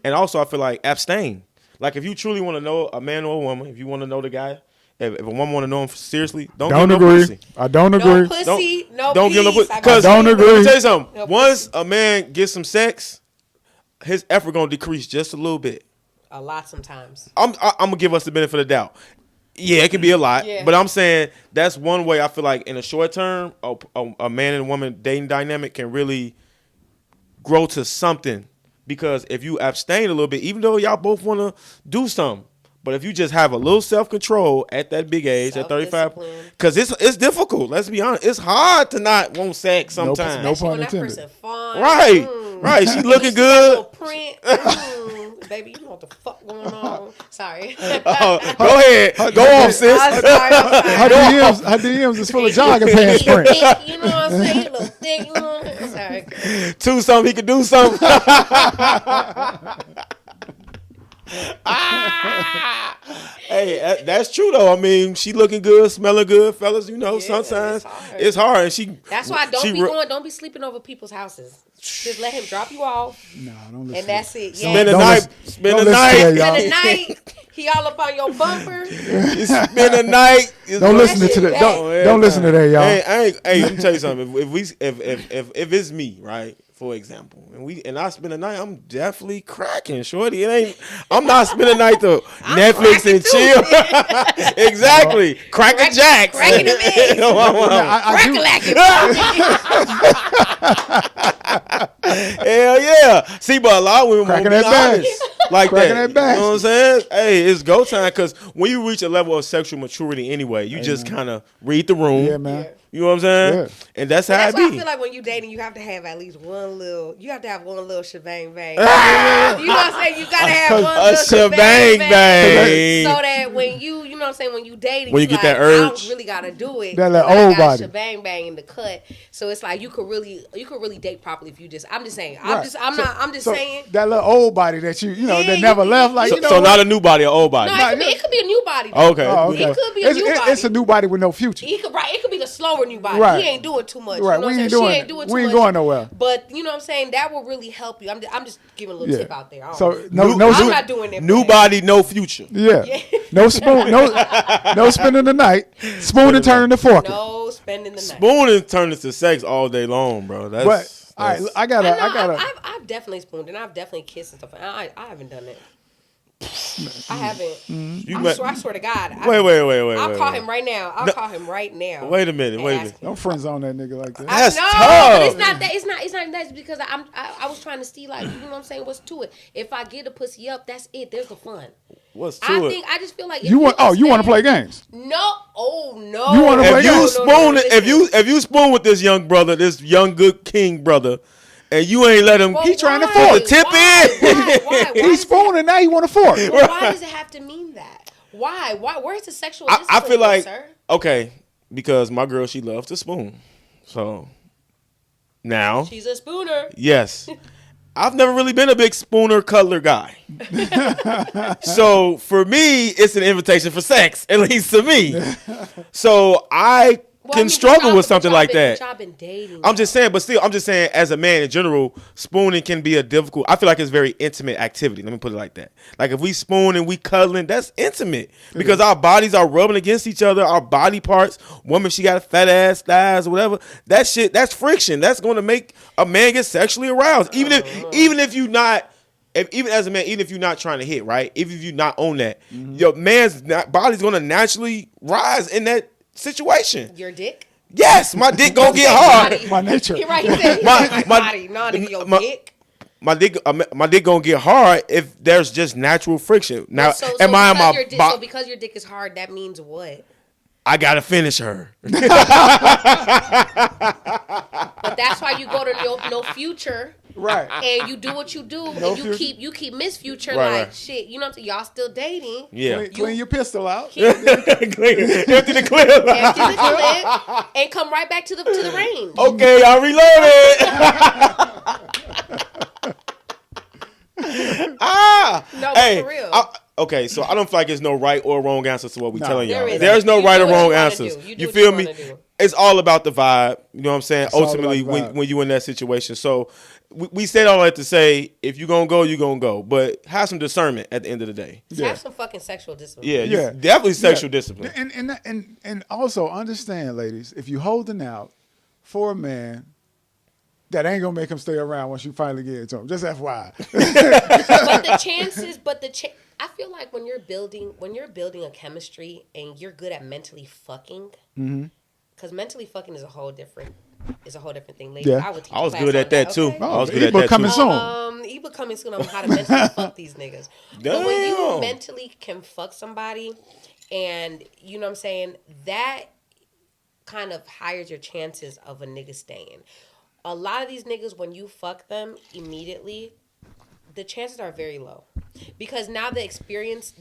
And also I feel like abstain. Like if you truly want to know a man or a woman, if you want to know the guy, if a woman want to know him seriously, don't give no agree. pussy. I don't no agree. pussy, no Don't give no peace. pussy. Because I don't agree. Let me tell you something. No Once a man gets some sex, his effort gonna decrease just a little bit. A lot sometimes. I'm gonna give us the benefit of the doubt. Yeah, it can be a lot, Yeah. but I'm saying that's one way I feel like in the short term, a man and woman dating dynamic can really grow to something. Because if you abstain a little bit, even though y'all both want to do something, but if you just have a little self-control at that big age, at 35, Self-discipline. because it's difficult. Let's be honest. It's hard to not want sex sometimes. No Especially pun when that intended. person fine. Right, right. She looking good. Print. Baby, you know what the fuck going on. Sorry. Oh, go ahead. Go off, sis. I'm sorry. Her DMs is full of jogging pants Thick, print. you know what I'm saying? A little thick, you know what I'm saying? Sorry. Do something. He could do something. Hey, that's true though. I mean, she looking good, smelling good, fellas. You know, Yeah, sometimes it's hard. it's hard. And she. That's why don't be sleeping over people's houses. Just let him drop you off, Nah, don't listen. and that's it. Yeah. Spend the Don't night. listen- Spend don't the listen to night. that, y'all. Spend the night. He all up on your bumper. You spend a night. Don't listen to that. Don't listen to that, y'all. Hey, let me tell you something. If it's me, right? For example, and I spend a night, I'm definitely cracking, shorty. I'm not spending a night to Netflix and chill. Exactly, cracking jacks. Cracking them eggs. Hell yeah. See, but a lot of women won't be honest like that. You know what I'm saying? Hey, it's go time, because when you reach a level of sexual maturity anyway, you just kind of read the room. Yeah, man. You know what I'm saying? Yeah. And that's how it be. I feel like when you dating, you have to have at least one little shebang bang. You know what I'm saying? You gotta have one little shebang bang. So that when you know what I'm saying, when you dating, when you get that urge, I don't really gotta do it. That little old body. Shebang bang in the cut. So it's like you could really date properly if you just. I'm just saying. Right. I'm just saying. That little old body that that never left. Like so not a new body, an old body. No, it could be a new body. Okay. It could be a new body. It's a new body with no future. It could be the slower new body. Right. He ain't doing too much. Right. You know what I'm saying? She ain't doing too much. We ain't going nowhere. But you know what I'm saying? That will really help you. I'm just giving a little tip out there. So I'm not doing it. New body, no future. Yeah. No spoon. No spending the night. Spoon and turning the fork. No spending the night. Spoon and turning to sex all day long, bro. All right, I gotta. I've definitely spooned and I've definitely kissed and stuff. I haven't done it. I haven't. I swear to God. Wait. I'll call him right now. Call him right now. Wait a minute. Don't friends on that nigga like that. That's tough. But it's not that. It's not that. It's because I was trying to see, like, you know what I'm saying, what's to it. If I get a pussy up, that's it. There's the fun. What's to it? I just feel like you want to play games. No. Oh no. You want to play games. If you spoon with this young brother, this young good king brother, and you ain't let him. He trying to fork. Tip in. Why He's spooning now. He want to fork. Well, why does it have to mean that? Why? Where's the sexual discipline? I feel like sir? Okay, because my girl, she loves to spoon, so now she's a spooner. Yes. I've never really been a big spooner cuddler guy. So for me, it's an invitation for sex, at least to me. So I can struggle with something like that. Y'all been dating. I'm just saying, as a man in general, spooning can be a difficult. I feel like it's a very intimate activity. Let me put it like that. Like if we spoon and we cuddling, that's intimate because our bodies are rubbing against each other. Our body parts. Woman, she got a fat ass, thighs, or whatever. That shit, that's friction. That's going to make a man get sexually aroused. Even if you're not. Even as a man, even if you're not trying to hit, right? Even if you're not on that, your man's body's going to naturally rise in that situation. Your dick? Yes, my dick gonna get hard. My nature. You're right. He said my body, not your dick. My dick gonna get hard if there's just natural friction. Now, so because your dick is hard, that means what? I gotta finish her. But that's why you go to no future. Right. And you do what you do, and you keep Miss Future shit. You know what I'm saying? Y'all still dating. Yeah. Clean your pistol out. Empty the clip. Empty the clip and come right back to the range. Okay, I'll reload it. No, hey, for real. Okay, so I don't feel like there's no right or wrong answer to what we're telling y'all. There's no right or wrong answers. You feel me? It's all about the vibe. You know what I'm saying? Ultimately, when you're in that situation. So we said all that to say, if you're going to go, you're going to go. But have some discernment at the end of the day. Have some fucking sexual discipline. Yeah. Definitely sexual discipline. And also understand, ladies, if you're holding out for a man, that ain't going to make him stay around once you finally get it to him. Just FYI. I feel like when you're building a chemistry and you're good at mentally fucking, because mentally fucking is a whole different thing. Ladies, yeah. I was good at that too. I was good at that too. Coming soon. Eba coming soon on how to mentally fuck these niggas. Damn. But when you mentally can fuck somebody, and you know what I'm saying, that kind of higher your chances of a nigga staying. A lot of these niggas, when you fuck them immediately, the chances are very low. Because now the experience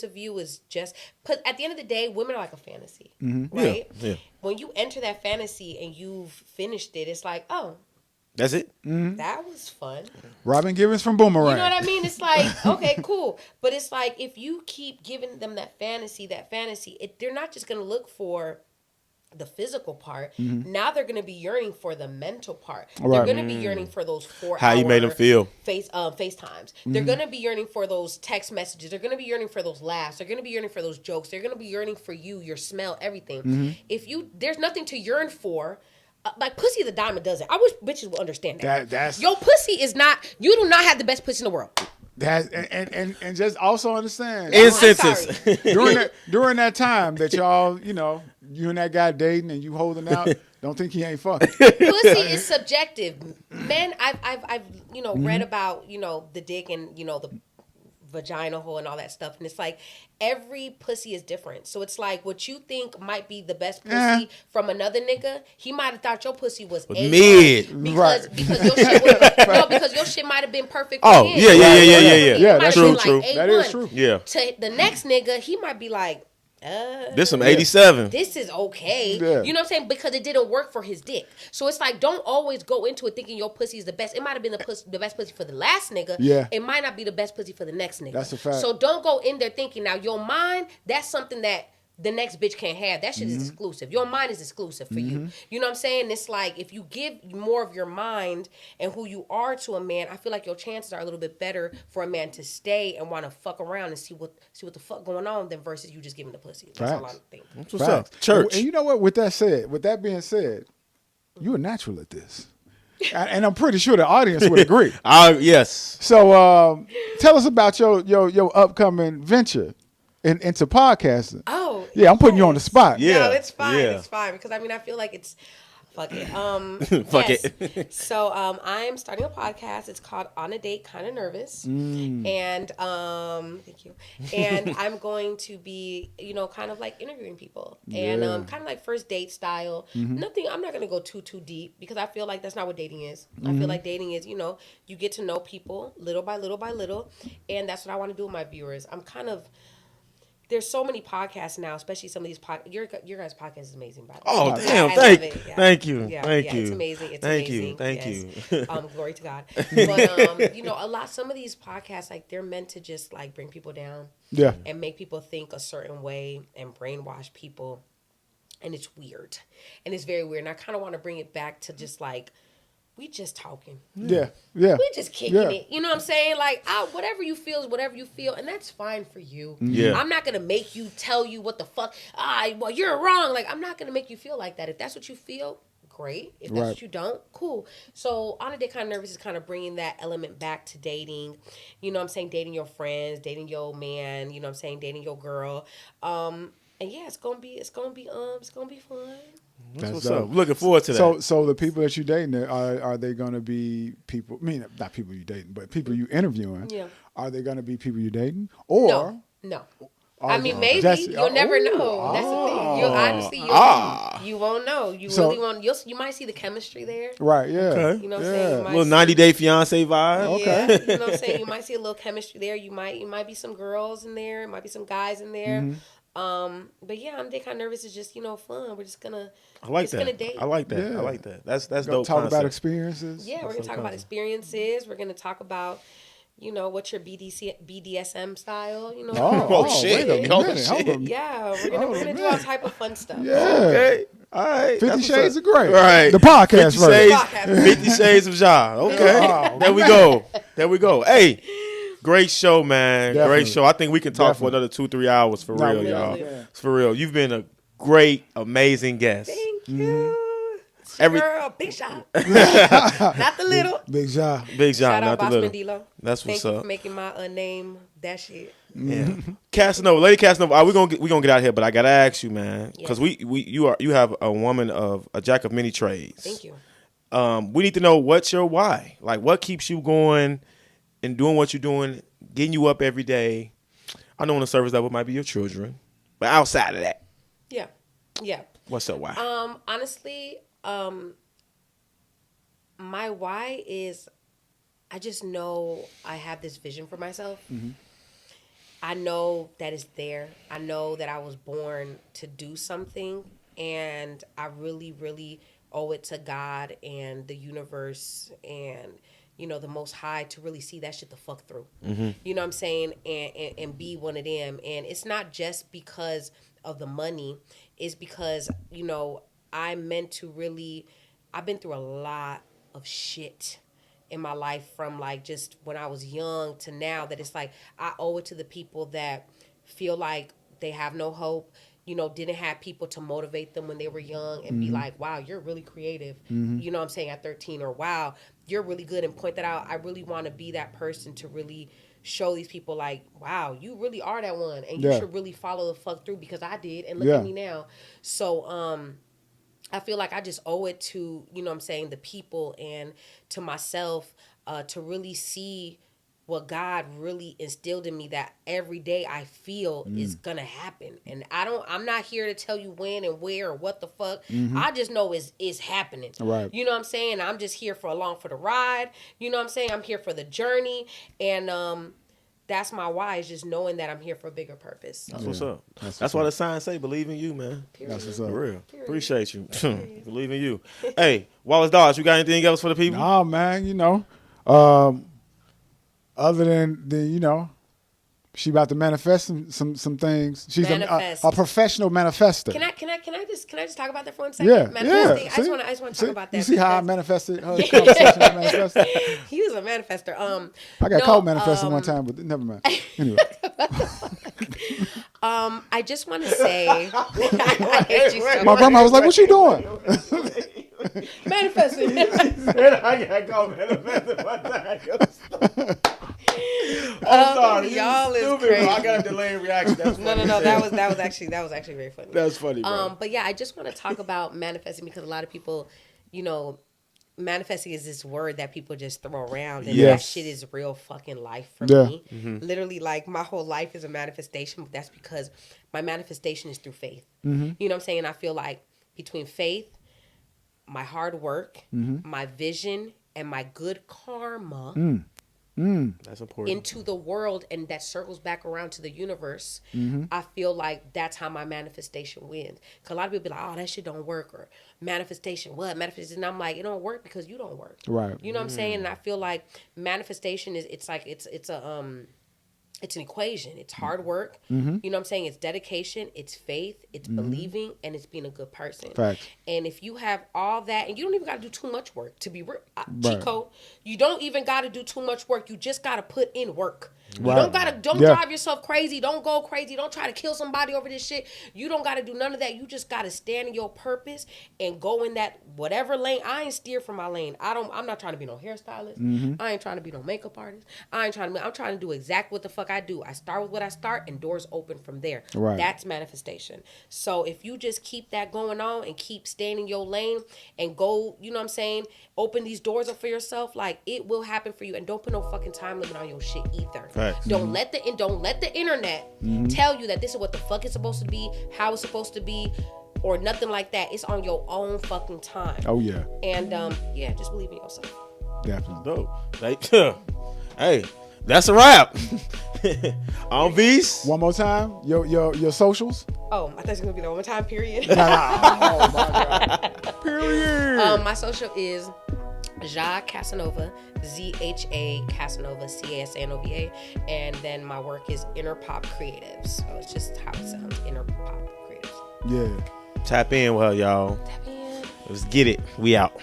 of you is just, because at the end of the day, women are like a fantasy, right? Yeah. When you enter that fantasy and you've finished it, it's like, oh, that's it. That was fun. Robin Givens from Boomerang. You know what I mean? It's like, okay, cool. But it's like, if you keep giving them that fantasy, they're not just going to look for the physical part. Now they're going to be yearning for the mental part. They're Right. going to be yearning for those 4 How you made them feel. FaceTimes. They're going to be yearning for those text messages. They're going to be yearning for those laughs. They're going to be yearning for those jokes. They're going to be yearning for you, your smell, everything. There's nothing to yearn for. Like, pussy is a dime a dozen. I wish bitches would understand that. That's Your pussy is not. You do not have the best pussy in the world. that, and just also understand Incenses. during that time that y'all, you and that guy dating and you holding out, don't think he ain't fucking. Pussy is subjective. Men, I've read about the dick and the vagina hole and all that stuff, and it's like every pussy is different. So it's like what you think might be the best pussy from another nigga, he might have thought your pussy was mid. because your shit because your shit might have been perfect. Oh, for him. yeah. Yeah, that's true. Like That is true. Yeah. To the next nigga, he might be like, This some 87. this is okay. Yeah. You know what I'm saying? Because it didn't work for his dick. So it's like, don't always go into it thinking your pussy is the best. It might have been the best pussy for the last nigga. Yeah. It might not be the best pussy for the next nigga. That's a fact. So don't go in there thinking, now your mind, that's something that the next bitch can't have. That shit is exclusive. Your mind is exclusive for you. You know what I'm saying? It's like, if you give more of your mind and who you are to a man, I feel like your chances are a little bit better for a man to stay and want to fuck around and see what the fuck going on than versus you just giving the pussy. That's all I think. What's up? Church. And you know what? With that being said, you're a natural at this. And I'm pretty sure the audience would agree. Yes. So tell us about your upcoming venture into podcasting. Oh, yeah, I'm putting you on the spot. Yeah. No, it's fine. Yeah. It's fine because I mean I feel like it's fuck it. Fuck yes. it. So I'm starting a podcast. It's called On a Date Kind of Nervous, and thank you. And I'm going to be kind of like interviewing people and kind of like first date style. Nothing. I'm not gonna go too deep because I feel like that's not what dating is. I feel like dating is you get to know people little by little by little, and that's what I want to do with my viewers. There's so many podcasts now, especially some of these podcasts. Your guys' podcast is amazing, by the way. Oh, I damn. love Thank it. Yeah. Thank you. Yeah, Thank yeah, you. it's amazing. It's Thank amazing. you. Thank Yes. you. Glory to God. But some of these podcasts, like, they're meant to just like bring people down. Yeah. And make people think a certain way and brainwash people. And it's weird. And it's very weird. And I kind of want to bring it back to just like, we just talking. Yeah. We just kicking it. You know what I'm saying? Like, whatever you feel is whatever you feel, and that's fine for you. Yeah. I'm not gonna make you tell you what the fuck. Well, you're wrong. Like, I'm not gonna make you feel like that. If that's what you feel, great. If that's what you don't, cool. So, On a Date Kind of Nervous is kind of bringing that element back to dating. You know what I'm saying? Dating your friends, dating your man. You know what I'm saying? Dating your girl. And yeah, it's gonna be fun. That's what's up. Looking forward to that. So the people that you dating, are they going to be people? I mean, not people you dating, but people you interviewing. Yeah. Are they going to be people you dating, or No. are I mean, they- maybe you'll never know. That's the thing. You honestly, you won't know. You So- really won't. You might see the chemistry there. Right? Yeah. Okay. You know what I'm saying? You Yeah. might Little see- 90-day fiance vibe. Okay. Yeah, you know what I'm saying? You might see a little chemistry there. You might be some girls in there. It might be some guys in there. But yeah, I'm kind of nervous. It's just fun. We're just gonna. I like gonna that. date. I like that. Yeah. I like that. That's Gonna dope. talk about concept. experiences. Yeah, we're gonna talk about experiences. We're gonna talk about. What's your BDSM style? Oh, shit. Wait a Oh, minute. shit. Hold on. Yeah, we're gonna do all type of fun stuff. Yeah. Okay. All right. 50 Shades of Grey. Right. The podcast 50 version. Shades, 50 Shades of Ja. Okay. Oh, There we go. Hey, great show, man. Definitely. Great show. I think we can talk for Definitely. another 2-3 hours for No, real, yeah, y'all. yeah. It's for real. You've been a great, amazing guest. Thank you. Every- Girl, big shot. Not the little. Big job. Big job, Shout out not the Boss little. Mandilo. That's Thank what's you up. for making my name that shit. Yeah. Casanova, Lady Casanova, we gonna get out of here, but I gotta ask you, man, because Yes. you have a jack of many trades. Thank you. We need to know what's your why. Like, what keeps you going and doing what you're doing, getting you up every day. I know on the surface level it might be your children, but outside of that, Yeah. Yeah. what's your why? Honestly, my why is I just know I have this vision for myself. I know that it's there. I know that I was born to do something, and I really, really owe it to God and the universe and the Most High to really see that shit the fuck through. You know what I'm saying? And be one of them. And it's not just because of the money. It's because, I'm meant to really, I've been through a lot of shit in my life from like just when I was young to now, that it's like I owe it to the people that feel like they have no hope, didn't have people to motivate them when they were young and be like, wow, you're really creative. You know what I'm saying, at 13, or wow, you're really good, and point that out. I really want to be that person to really show these people like, wow, you really are that one, and you should really follow the fuck through, because I did, and look at me now. So I feel like I just owe it to, the people and to myself to really see what God really instilled in me, that every day I feel is gonna happen. And I'm not here to tell you when and where or what the fuck. I just know it's happening. Right. You know what I'm saying? I'm just here along for the ride. You know what I'm saying? I'm here for the journey. And that's my why, is just knowing that I'm here for a bigger purpose. That's what's up. That's why the signs say, believe in you, man. Period. That's what's up. For real. Appreciate you. Believe in you. Hey, Wallace Dodge, you got anything else for the people? Nah, man, other than she about to manifest some things. She's a professional manifester. Can I just talk about that for 1 second? Yeah, Manifesting. yeah. I just want to talk about that. You see how I manifested her conversation with manifesting? He was a manifester. I got caught manifesting one time, but never mind. Anyway. I just want to say, I hate you so My grandma was like, "What you doing?" manifesting. I got caught manifesting one time. I'm sorry. Y'all is stupid, crazy. bro. I got a delayed reaction. That's funny. No. That was actually very funny. That's funny, bro. But yeah, I just want to talk about manifesting, because a lot of people, manifesting is this word that people just throw around, and that shit is real fucking life for me. Literally, like, my whole life is a manifestation, but that's because my manifestation is through faith. You know what I'm saying? I feel like between faith, my hard work, my vision, and my good karma That's important. into the world, and that circles back around to the universe, I feel like that's how my manifestation wins. Because a lot of people be like, oh, that shit don't work, or manifestation, what? Manifestation. And I'm like, it don't work because you don't work. Right. You know what I'm saying? And I feel like manifestation is, it's an equation. It's hard work. You know what I'm saying? It's dedication. It's faith. It's believing, and it's being a good person. Facts. And if you have all that, and you don't even got to do too much work to be real. Cheat code. You don't even got to do too much work. You just got to put in work. You don't gotta drive yourself crazy. Don't go crazy. Don't try to kill somebody over this shit. You don't gotta do none of that. You just gotta stand in your purpose and go in that whatever lane. I ain't steer from my lane. I'm not trying to be no hairstylist. I ain't trying to be no makeup artist. I'm trying to do exactly what the fuck I do. I start with what I start, and doors open from there. Right. That's manifestation. So if you just keep that going on and keep staying in your lane and go, you know what I'm saying, open these doors up for yourself, like, it will happen for you. And don't put no fucking time limit on your shit either. Facts. Don't let the internet tell you that this is what the fuck it's supposed to be, how it's supposed to be, or nothing like that. It's on your own fucking time. Oh yeah. And just believe in yourself. Definitely. Dope. Like, hey, that's a wrap. On V's. One more time. Your socials. Oh, I thought it was gonna be the one time period. Oh my God. Period. My social is Casanova, ZHA Casanova, CASANOVA, and then my work is InterPop Creatives. So it's just how it sounds, InterPop Creatives. Yeah. Tap in with her, y'all. Tap in. Let's get it. We out.